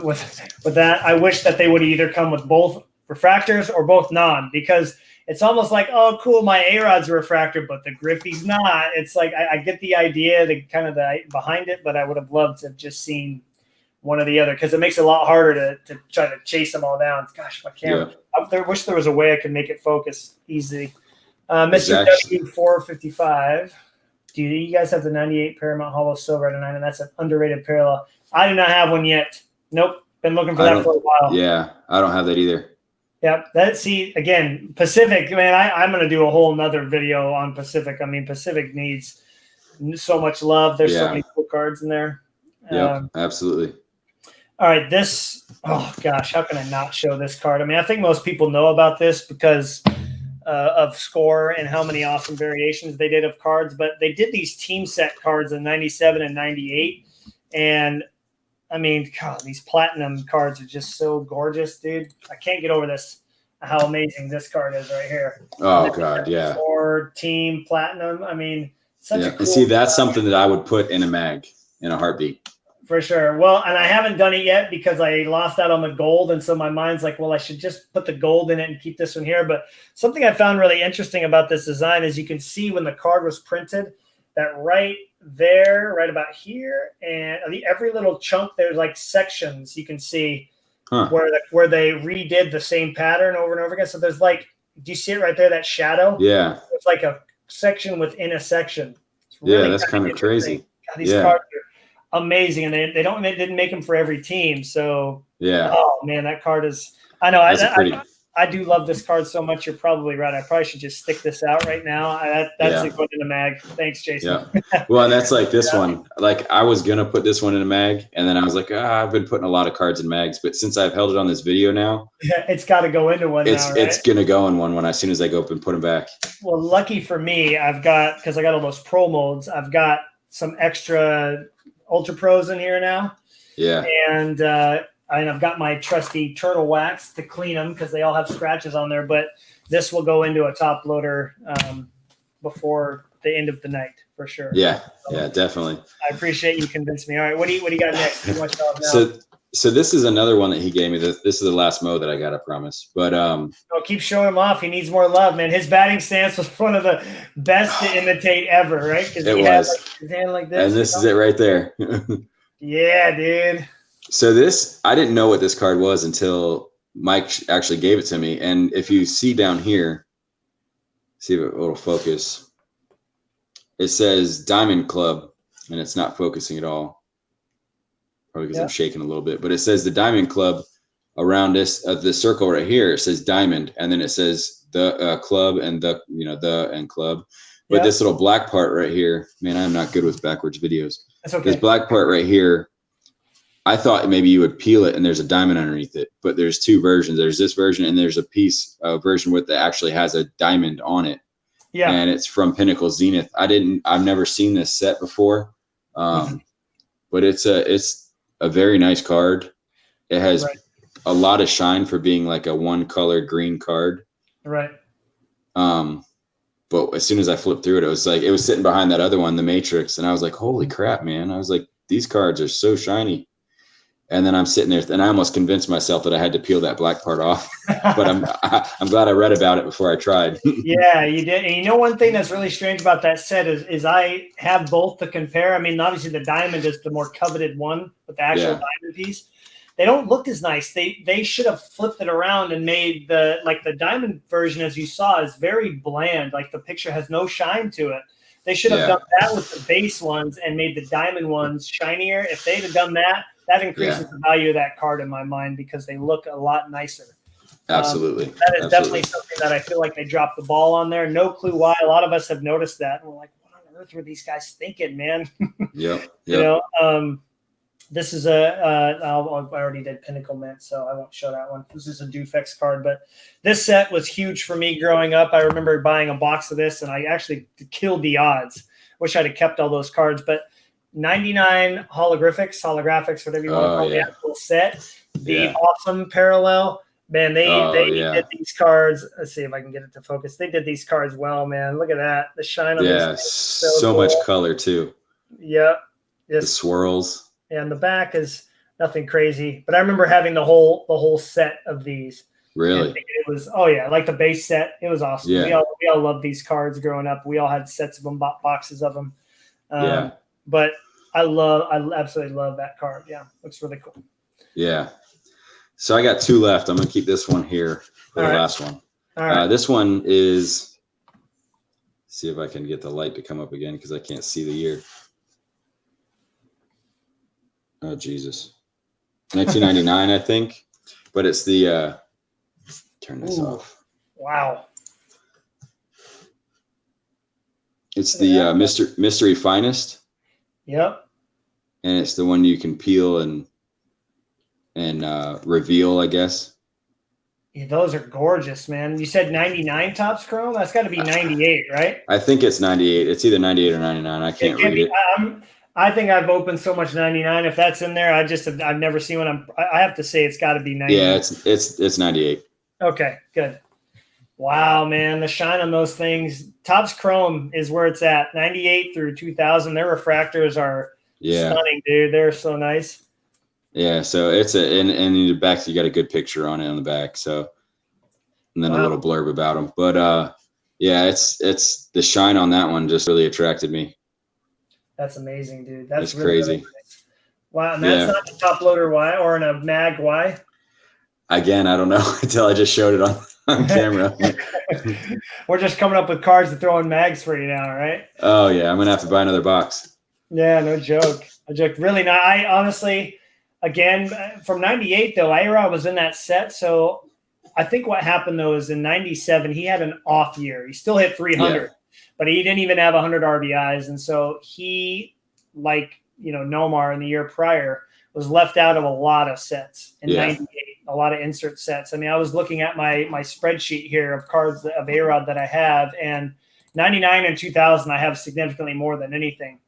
with that, I wish that they would either come with both refractors or both non, because it's almost like, oh, cool, my A-Rod's a refractor, but the Griffey's not. It's like I get the idea, the kind of the behind it, but I would have loved to have just seen one or the other because it makes it a lot harder to try to chase them all down. Gosh, my camera. Yeah. I wish there was a way I could make it focus easy. Mr. W455. Do you guys have the 98 Paramount Hollow Silver at a 9? And that's an underrated parallel. I do not have one yet. Nope. Been looking for that for a while. Yeah, I don't have that either. Yep. Again, Pacific, man, I'm going to do a whole nother video on Pacific. I mean, Pacific needs so much love. There's so many cool cards in there. Yeah, absolutely. All right, oh gosh, how can I not show this card? I mean, I think most people know about this because of Score and how many awesome variations they did of cards, but they did these team set cards in 97 and 98. And I mean, God, these platinum cards are just so gorgeous, dude. I can't get over this, how amazing this card is right here. Oh God, yeah. Or team platinum. I mean, such a cool see, that's something that I would put in a mag in a heartbeat. For sure. Well, and I haven't done it yet because I lost out on the gold. And so my mind's like, well, I should just put the gold in it and keep this one here. But something I found really interesting about this design is you can see when the card was printed that right there, right about here, and every little chunk, there's like sections you can see where they redid the same pattern over and over again. So there's like, do you see it right there, that shadow? Yeah. It's like a section within a section. It's really that's kind of crazy. God, these cards are amazing, and they didn't make them for every team. So oh man, that card is. I know. I do love this card so much. You're probably right. I probably should just stick this out right now. That's a good in the mag. Thanks, Jayson. Yeah. Well, and that's like this one. Like I was gonna put this one in a mag, and then I was like, I've been putting a lot of cards in mags, but since I've held it on this video now, it's got to go into one. It's gonna go in one when as soon as I go up and put them back. Well, lucky for me, because I got all those pro molds. I've got some extra Ultra Pros in here now. Yeah. And I've got my trusty turtle wax to clean them because they all have scratches on there. But this will go into a top loader before the end of the night for sure. Yeah, yeah, definitely. I appreciate you convinced me. All right, what do you got next? So this is another one that he gave me. This is the last mo that I got, I promise. But keep showing him off. He needs more love, man. His batting stance was one of the best to imitate ever, right? Because it was had, like, his hand like this. And this is it right there. Yeah, dude. So this, I didn't know what this card was until Mike actually gave it to me. And if you see down here, see if it will focus. It says Diamond Club, and it's not focusing at all. Probably because I'm shaking a little bit. But it says the Diamond Club around this circle right here. It says Diamond, and then it says the club and the and club. But this little black part right here, man, I'm not good with backwards videos. That's okay. This black part right here, I thought maybe you would peel it and there's a diamond underneath it, but there's two versions. There's this version and there's a version with that actually has a diamond on it. Yeah. And it's from Pinnacle Zenith. I've never seen this set before. But it's a very nice card. It has a lot of shine for being like a one color green card. Right. But as soon as I flipped through it, it was sitting behind that other one, the Matrix. And I was like, holy crap, man. I was like, these cards are so shiny. And then I'm sitting there and I almost convinced myself that I had to peel that black part off, but I'm glad I read about it before I tried. Yeah, you did. And you know, one thing that's really strange about that set is I have both to compare. I mean, obviously the diamond is the more coveted one with the actual diamond piece. They don't look as nice. They should have flipped it around and made the diamond version, as you saw, is very bland. Like the picture has no shine to it. They should have done that with the base ones and made the diamond ones shinier. If they'd have done that, that increases the value of that card in my mind because they look a lot nicer. Absolutely. That is definitely something that I feel like they dropped the ball on there. No clue why. A lot of us have noticed that. And we're like, what on earth were these guys thinking, man? Yep. You know, this is I already did Pinnacle Mint, so I won't show that one. This is a Dufex card, but this set was huge for me growing up. I remember buying a box of this, and I actually killed the odds. Wish I'd have kept all those cards, but 99 holographics, whatever you want to call the actual set. The awesome parallel. Man, they did these cards. Let's see if I can get it to focus. They did these cards well, man. Look at that. The shine on this. So cool. Much color too. Yep. The swirls. And the back is nothing crazy. But I remember having the whole set of these. Really? It was like the base set. It was awesome. Yeah. We all loved these cards growing up. We all had sets of them, boxes of them. But I absolutely love that card. Yeah, looks really cool. Yeah. So I got two left. I'm gonna keep this one here for the last one. All right. This one is. See if I can get the light to come up again because I can't see the year. Oh Jesus, 1999, I think. But it's the. Turn this off. Wow. It's the Mystery Finest. Yep. And it's the one you can peel and reveal, I guess. Yeah, those are gorgeous, man. You said 99 Topps Chrome? That's got to be 98, right? I think it's 98. It's either 98 or 99. I can't read it. I think I've opened so much 99. If that's in there, I've never seen one. I have to say it's got to be 98. Yeah, it's 98. Okay, good. Wow, man, the shine on those things. Topps Chrome is where it's at. 98 through 2000. Their refractors are stunning, dude. They're so nice. Yeah, so it's and in the back you got a good picture on it on the back. So, and then a little blurb about them. But it's the shine on that one just really attracted me. That's amazing, dude. That's really crazy. Really nice. Wow, and that's not the top loader Y or in a mag Y. Again, I don't know until I just showed it on camera. We're just coming up with cards to throw in mags for you now, right? Oh yeah, I'm gonna have to buy another box. Yeah, no joke. Really not. I honestly, again, from 98 though, I was in that set, so I think what happened though is in 97, he had an off year. He still hit 300, but he didn't even have 100 RBIs. And so he, like, Nomar in the year prior, was left out of a lot of sets in 98, a lot of insert sets. I mean, I was looking at my spreadsheet here of cards of A-Rod that I have, and 99 and 2000, I have significantly more than anything.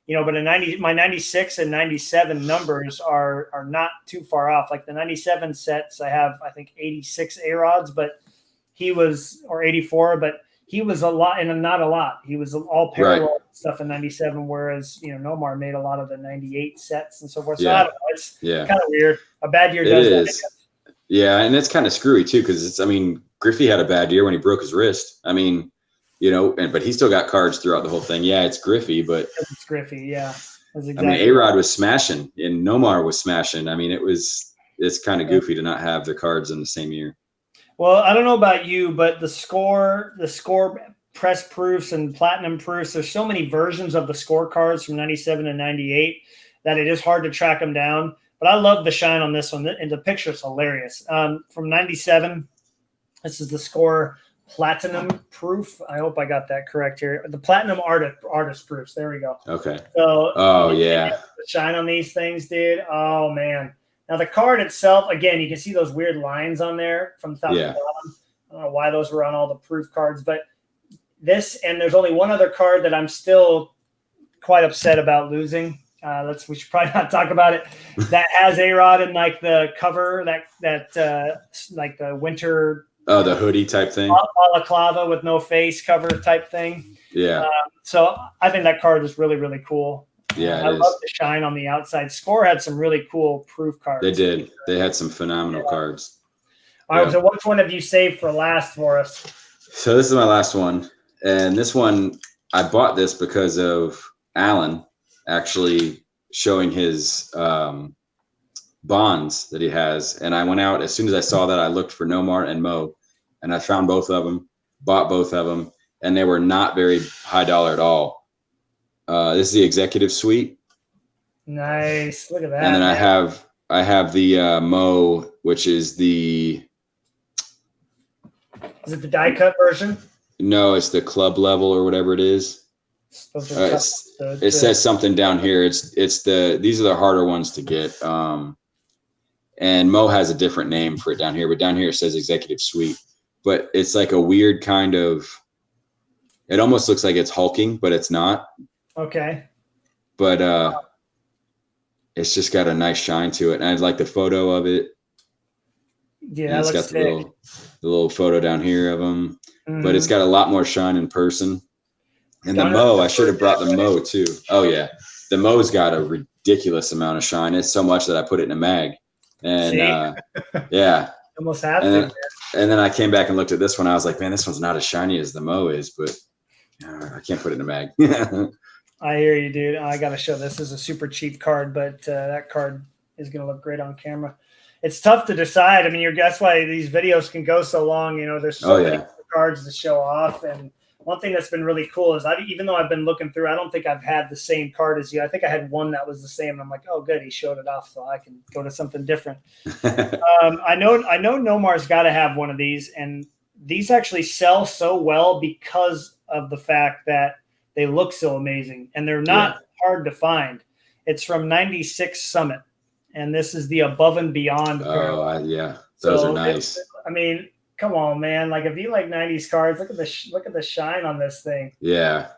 But my 96 and 97 numbers are not too far off. Like the 97 sets, I have, I think, 86 A-Rods, but he was, or 84, but he was a lot, and not a lot. He was all parallel stuff in 97, whereas, Nomar made a lot of the 98 sets and so forth. So I don't know. It's kind of weird. A bad year does that. Yeah, and it's kind of screwy too, because Griffey had a bad year when he broke his wrist. I mean, but he still got cards throughout the whole thing. Yeah, it's Griffey, but it's Griffey. Yeah, that's exactly. I mean, A-Rod was smashing, and Nomar was smashing. I mean, it's kind of goofy to not have their cards in the same year. Well, I don't know about you, but the score press proofs and platinum proofs, there's so many versions of the scorecards from 97 and 98 that it is hard to track them down. But I love the shine on this one, and the picture's hilarious. From 97, this is the score platinum proof. I hope I got that correct here. The platinum artist proofs. There we go. Okay. So, the shine on these things, dude. Oh, man. Now, the card itself, again, you can see those weird lines on there from top to bottom. I don't know why those were on all the proof cards, but this, and there's only one other card that I'm still quite upset about losing. We should probably not talk about it. That has A-Rod in like the cover, that like the winter. Oh, the hoodie type thing. Balaclava with no face cover type thing. Yeah. So I think that card is really, really cool. Yeah, I love the shine on the outside. Score had some really cool proof cards. They did. They had some phenomenal cards. All right, so which one have you saved for last for us? So this is my last one. And this one, I bought this because of Alan actually showing his bonds that he has. And I went out, as soon as I saw that, I looked for Nomar and Mo, and I found both of them, bought both of them, and they were not very high dollar at all. This is the executive suite. Nice. Look at that. And then I have the Mo, which is the. Is it the die cut version? No, it's the club level or whatever it is. It says something down here. These are the harder ones to get. And Mo has a different name for it down here, but down here it says executive suite. But it's like a weird kind of. It almost looks like it's hulking, but it's not. Okay. But it's just got a nice shine to it, and I like the photo of it. Yeah, it's got the little photo down here of them, but it's got a lot more shine in person. And the Mo, I should have brought the Mo too. Oh yeah, the Mo's got a ridiculous amount of shine. It's so much that I put it in a mag, and yeah, almost have to. And then I came back and looked at this one. I was like, man, this one's not as shiny as the Mo is, but I can't put it in a mag. I hear you, dude. I got to show this. This is a super cheap card, but that card is going to look great on camera. It's tough to decide. I mean, that's why these videos can go so long. There's so many cards to show off. And one thing that's been really cool is even though I've been looking through, I don't think I've had the same card as you. I think I had one that was the same. And I'm like, oh, good. He showed it off, so I can go to something different. I know Nomar's got to have one of these. And these actually sell so well because of the fact that they look so amazing, and they're not hard to find. It's from 96 Summit, and this is the Above and Beyond. Those are nice. I mean, come on, man! Like if you like 90s cards, look at the shine on this thing. Yeah,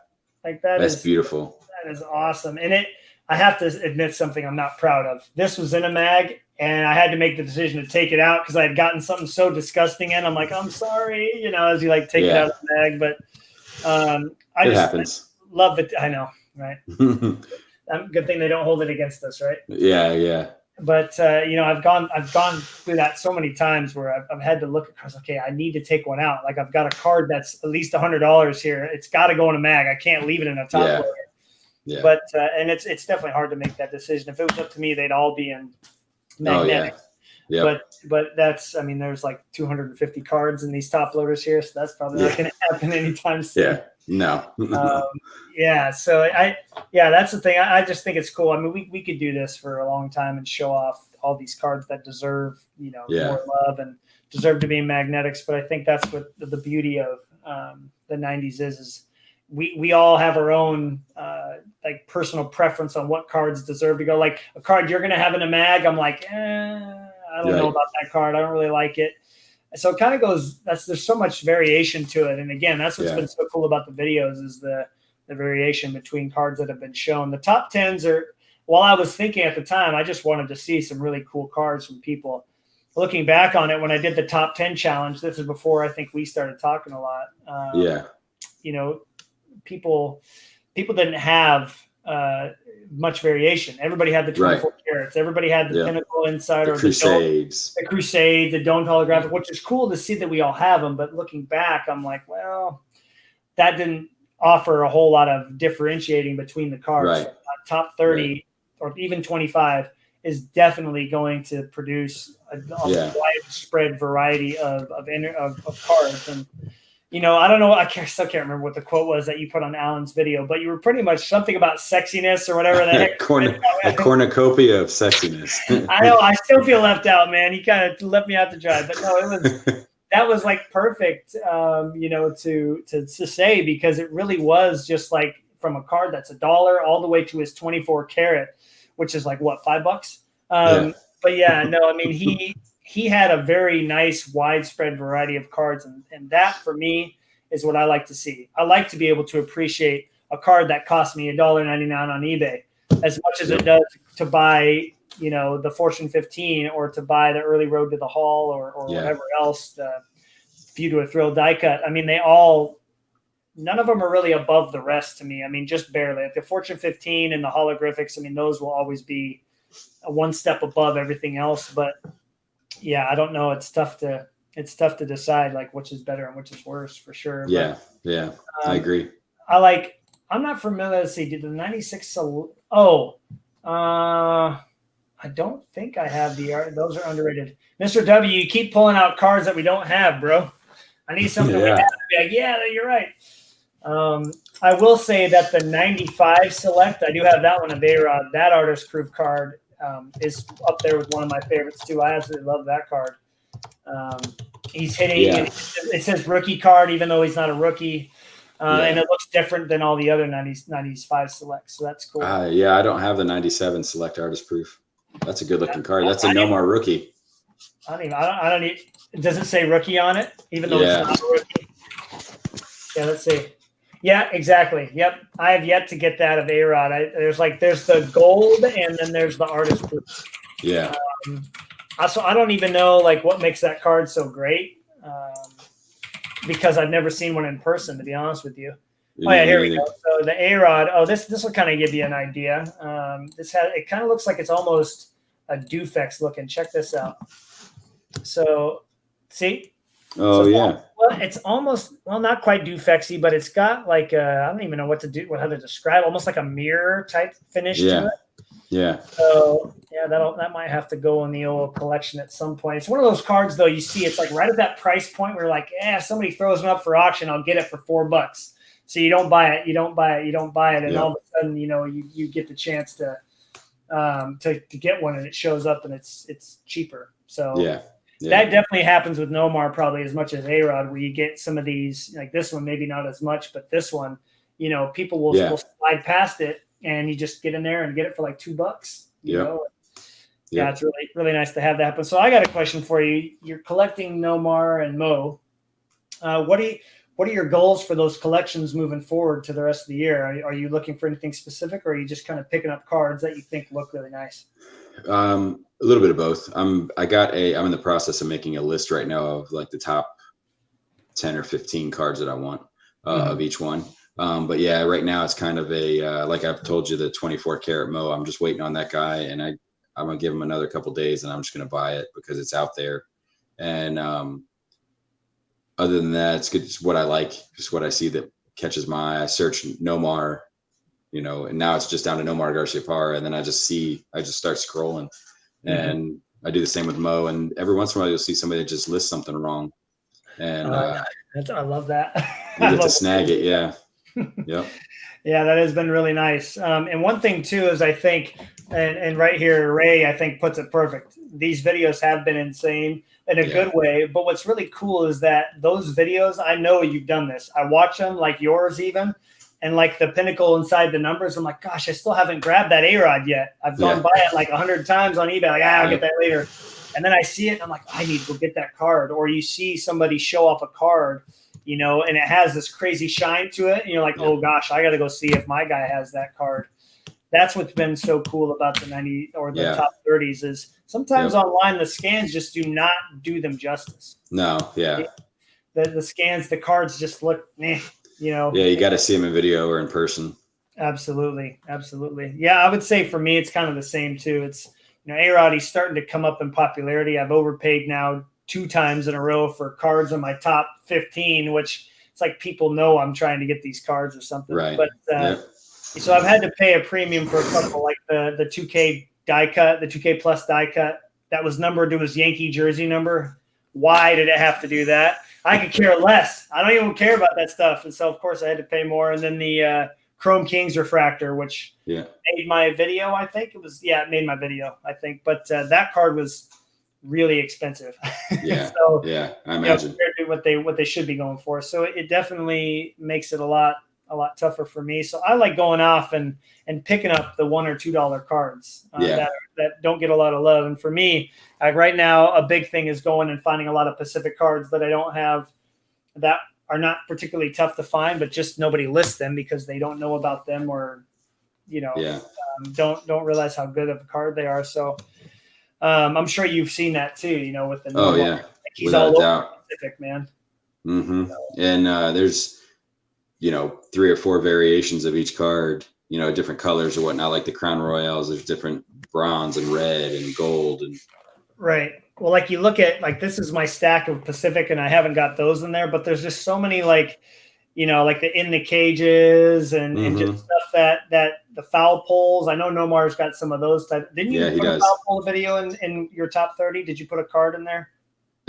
like that's beautiful. That is awesome, and I have to admit something I'm not proud of. This was in a mag, and I had to make the decision to take it out because I had gotten something so disgusting in. I'm like, I'm sorry, as you take it out of the mag, but it happens. Love it. I know, right? Good thing they don't hold it against us, right? Yeah. But I've gone through that so many times where I've had to look across. Okay, I need to take one out. Like I've got a card that's at least $100 here. It's got to go in a mag. I can't leave it in a top loader. Yeah. But and it's definitely hard to make that decision. If it was up to me, they'd all be in magnetic. Yeah. But that's, there's like 250 cards in these top loaders here, so that's probably not going to happen anytime soon. Yeah. No. So that's the thing. I just think it's cool. I mean, we could do this for a long time and show off all these cards that deserve, more love. And deserve to be magnetics. But I think that's what the beauty of the 90s is we all have our own like personal preference on what cards deserve to go. Like a card you're going to have in a mag, I'm like, I don't know about that card. I don't really like it. So it kind of goes, there's so much variation to it. And again, that's what's been so cool about the videos is the variation between cards that have been shown. The top 10s are, while I was thinking at the time, I just wanted to see some really cool cards from people. Looking back on it, when I did the top 10 challenge, this is before I think we started talking a lot. You know, people didn't have much variation. Everybody had the 24 carats. Everybody had the Pinnacle Insider, the Crusades, the domed holographic, which is cool to see that we all have them. But looking back, I'm like, well, that didn't offer a whole lot of differentiating between the cards. Top 30 or even 25 is definitely going to produce a widespread variety of cards. And you know, I don't know. Still can't remember what the quote was that you put on Alan's video, but you were pretty much something about sexiness or whatever the heck. A cornucopia of sexiness. I know. I still feel left out, man. He kind of left me out to dry. But no, that was like perfect, you know, to say, because it really was just like from a card that's $1 all the way to his 24 karat, which is like what, $5? But yeah, no, I mean he had a very nice widespread variety of cards. And that for me is what I like to see. I like to be able to appreciate a card that cost me $1.99 on eBay as much as it does to buy, you know, the Fortune 15 or to buy the Early Road to the Hall or whatever else, the Few to a Thrill die cut. I mean, none of them are really above the rest to me. I mean, just barely. Like the Fortune 15 and the holographics, I mean, those will always be one step above everything else. But yeah, I don't know. It's tough to decide like which is better and which is worse for sure. Yeah. I agree. I'm not familiar. Let's see. Did the 96? I don't think I have those are underrated. Mr. W, you keep pulling out cards that we don't have, bro. I need something we have to be like, yeah, you're right. I will say that the 95 Select, I do have that one of A-Rod. That Artist Proof card is up there with one of my favorites too. I absolutely love that card. He's hitting. Yeah. It says rookie card, even though he's not a rookie. And it looks different than all the other 95 Selects. So that's cool. Yeah, I don't have the 97 Select Artist Proof. That's a good looking card. That's a Nomar rookie. I don't need. Does it say rookie on it? Even though it's not a rookie. Yeah, let's see. Yeah, exactly. Yep. I have yet to get that of A-Rod. There's the gold and then there's the artist proof. Yeah. So I don't even know like what makes that card so great. Because I've never seen one in person, to be honest with you. Oh yeah, here we go. So the A-Rod. Oh, this will kind of give you an idea. It kind of looks like it's almost a Dufex looking. Check this out. So, see. Oh yeah. Well, it's almost not quite Dufexy, but it's got like I don't even know how to describe. Almost like a mirror type finish to it. Yeah. So yeah, that might have to go in the old collection at some point. It's one of those cards though. You see, it's like right at that price point where like, somebody throws them up for auction, I'll get it for $4. So you don't buy it, and all of a sudden, you know, you get the chance to get one, and it shows up, and it's cheaper. So that definitely happens with Nomar probably as much as A-Rod, where you get some of these like this one, maybe not as much, but this one, you know, people will slide past it. And you just get in there and get it for like $2, you know? Yeah, it's really, really nice to have that happen. So I got a question for you. You're collecting Nomar and Mo. What are your goals for those collections moving forward to the rest of the year? Are you looking for anything specific, or are you just kind of picking up cards that you think look really nice? A little bit of both. I'm in the process of making a list right now of like the top 10 or 15 cards that I want of each one. But yeah, right now it's kind of like I've told you, the 24 karat Mo. I'm just waiting on that guy, and I'm gonna give him another couple days, and I'm just gonna buy it because it's out there. And other than that, it's good. It's what I like, just what I see that catches my eye. I search Nomar, you know, and now it's just down to Nomar Garciaparra, and then I just start scrolling, and I do the same with Mo. And every once in a while, you'll see somebody that just lists something wrong, and I love that. You get to snag it, yeah. Yep. Yeah, that has been really nice. And one thing too is I think And right here, Ray, I think, puts it perfect. These videos have been insane in a good way. But what's really cool is that those videos, I know you've done this. I watch them, like yours even, and like the pinnacle inside the numbers. I'm like, gosh, I still haven't grabbed that A-Rod yet. I've gone by it like 100 times on eBay. Like, I'll get that later. And then I see it, and I'm like, I need to go get that card. Or you see somebody show off a card, you know, and it has this crazy shine to it. And you're like, oh, gosh, I got to go see if my guy has that card. That's what's been so cool about the 90 or the top 30s is sometimes online the scans just do not do them justice. No, the scans, the cards just look, you know. Yeah, you got to see them in video or in person. Absolutely, absolutely. Yeah, I would say for me it's kind of the same too. It's, you know, A-Rod, he's starting to come up in popularity. I've overpaid now 2 times in a row for cards on my top 15, which it's like people know I'm trying to get these cards or something. Right. But so I've had to pay a premium for a couple, like the 2K die cut, the 2K plus die cut that was numbered to his Yankee jersey number. Why did it have to do that? I could care less. I don't even care about that stuff. And so, of course, I had to pay more. And then the Chrome Kings refractor, which made my video, I think. It made my video, I think. But that card was really expensive. Yeah, so, I imagine. Compared to what they should be going for. So it definitely makes it a lot tougher for me. So I like going off and picking up the $1 or $2 cards that don't get a lot of love. And for me, right now, a big thing is going and finding a lot of Pacific cards that I don't have that are not particularly tough to find, but just nobody lists them because they don't know about them or, you know, don't realize how good of a card they are. So I'm sure you've seen that too, you know, with the Nomar. Like he's all over Pacific, man. Mm-hmm. So. And there's, you know, 3 or 4 variations of each card, you know, different colors or whatnot, like the Crown Royales. There's different bronze and red and gold. And right. Well, like you look at, like, this is my stack of Pacific and I haven't got those in there, but there's just so many, like, you know, like the in the cages and just stuff that the foul poles. I know Nomar's got some of those type. Didn't you put a foul pole video in your top 30? Did you put a card in there?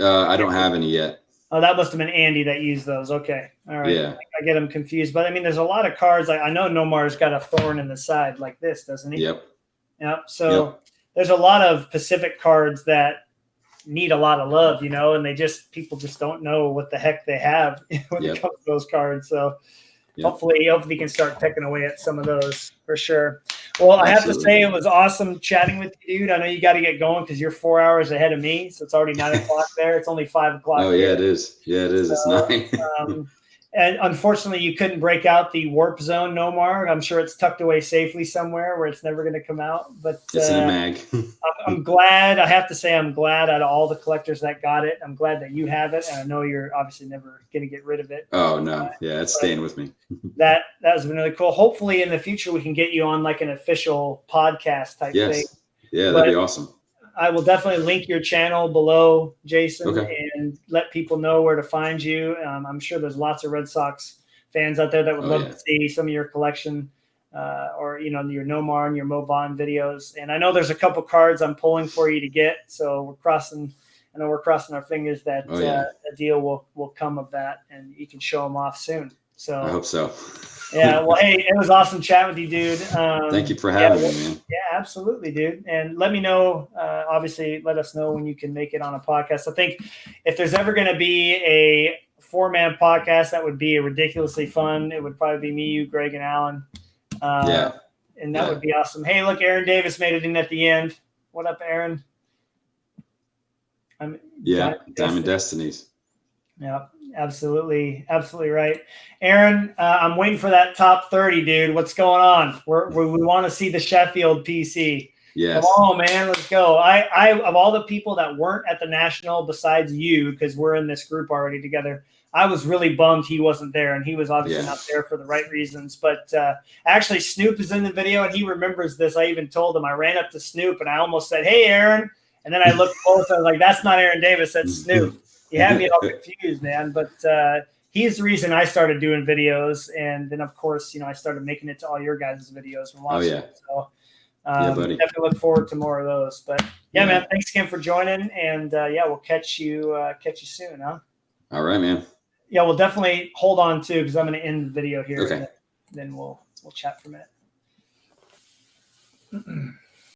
I don't have any yet. Oh, that must have been Andy that used those. Okay. All right. Yeah. I get them confused. But, I mean, there's a lot of cards. I know Nomar's got a thorn in the side like this, doesn't he? Yep. So there's a lot of Pacific cards that need a lot of love, you know, and people just don't know what the heck they have when it comes to those cards. So hopefully you can start picking away at some of those for sure. Well, I have to say it was awesome chatting with you, dude. I know you got to get going because you're 4 hours ahead of me. So it's already 9 o'clock there. It's only 5 o'clock. Oh, yeah, it is. Yeah, it is. So, it's 9. And unfortunately, you couldn't break out the warp zone, Nomar. I'm sure it's tucked away safely somewhere where it's never going to come out. But it's in a mag. I'm glad. I have to say, I'm glad out of all the collectors that got it. I'm glad that you have it, and I know you're obviously never going to get rid of it. Oh no, it's staying with me. that has been really cool. Hopefully, in the future, we can get you on like an official podcast type thing. Yeah, that'd be awesome. I will definitely link your channel below, Jayson, and let people know where to find you. I'm sure there's lots of Red Sox fans out there that would love to see some of your collection or, you know, your Nomar and your Mo Vaughn videos. And I know there's a couple cards I'm pulling for you to get. So we're crossing our fingers that a deal will come of that and you can show them off soon. So I hope so. Yeah. Well, hey, it was awesome chatting with you, dude. Thank you for having me, man. Yeah, absolutely, dude. And let me know, obviously, let us know when you can make it on a podcast. I think if there's ever going to be a 4-man podcast, that would be ridiculously fun. It would probably be me, you, Greg, and Alan. And that would be awesome. Hey, look, Aaron Davis made it in at the end. What up, Aaron? Diamond Destinies. Yeah. Absolutely right, Aaron. I'm waiting for that top 30, dude. What's going on? We want to see the Sheffield PC. Yes. Come on, man. Let's go. I of all the people that weren't at the National, besides you, because we're in this group already together, I was really bummed he wasn't there, and he was obviously not there for the right reasons. But actually, Snoop is in the video, and he remembers this. I even told him. I ran up to Snoop, and I almost said, "Hey, Aaron," and then I looked close. I was like, "That's not Aaron Davis. That's Snoop." You had me all confused, man. But he's the reason I started doing videos. And then, of course, you know, I started making it to all your guys' videos from watching it. So buddy. definitely look forward to more of those. But, man, thanks again for joining. And, we'll catch you soon, huh? All right, man. Yeah, we'll definitely hold on, too, because I'm going to end the video here. Okay. And then we'll chat for a minute.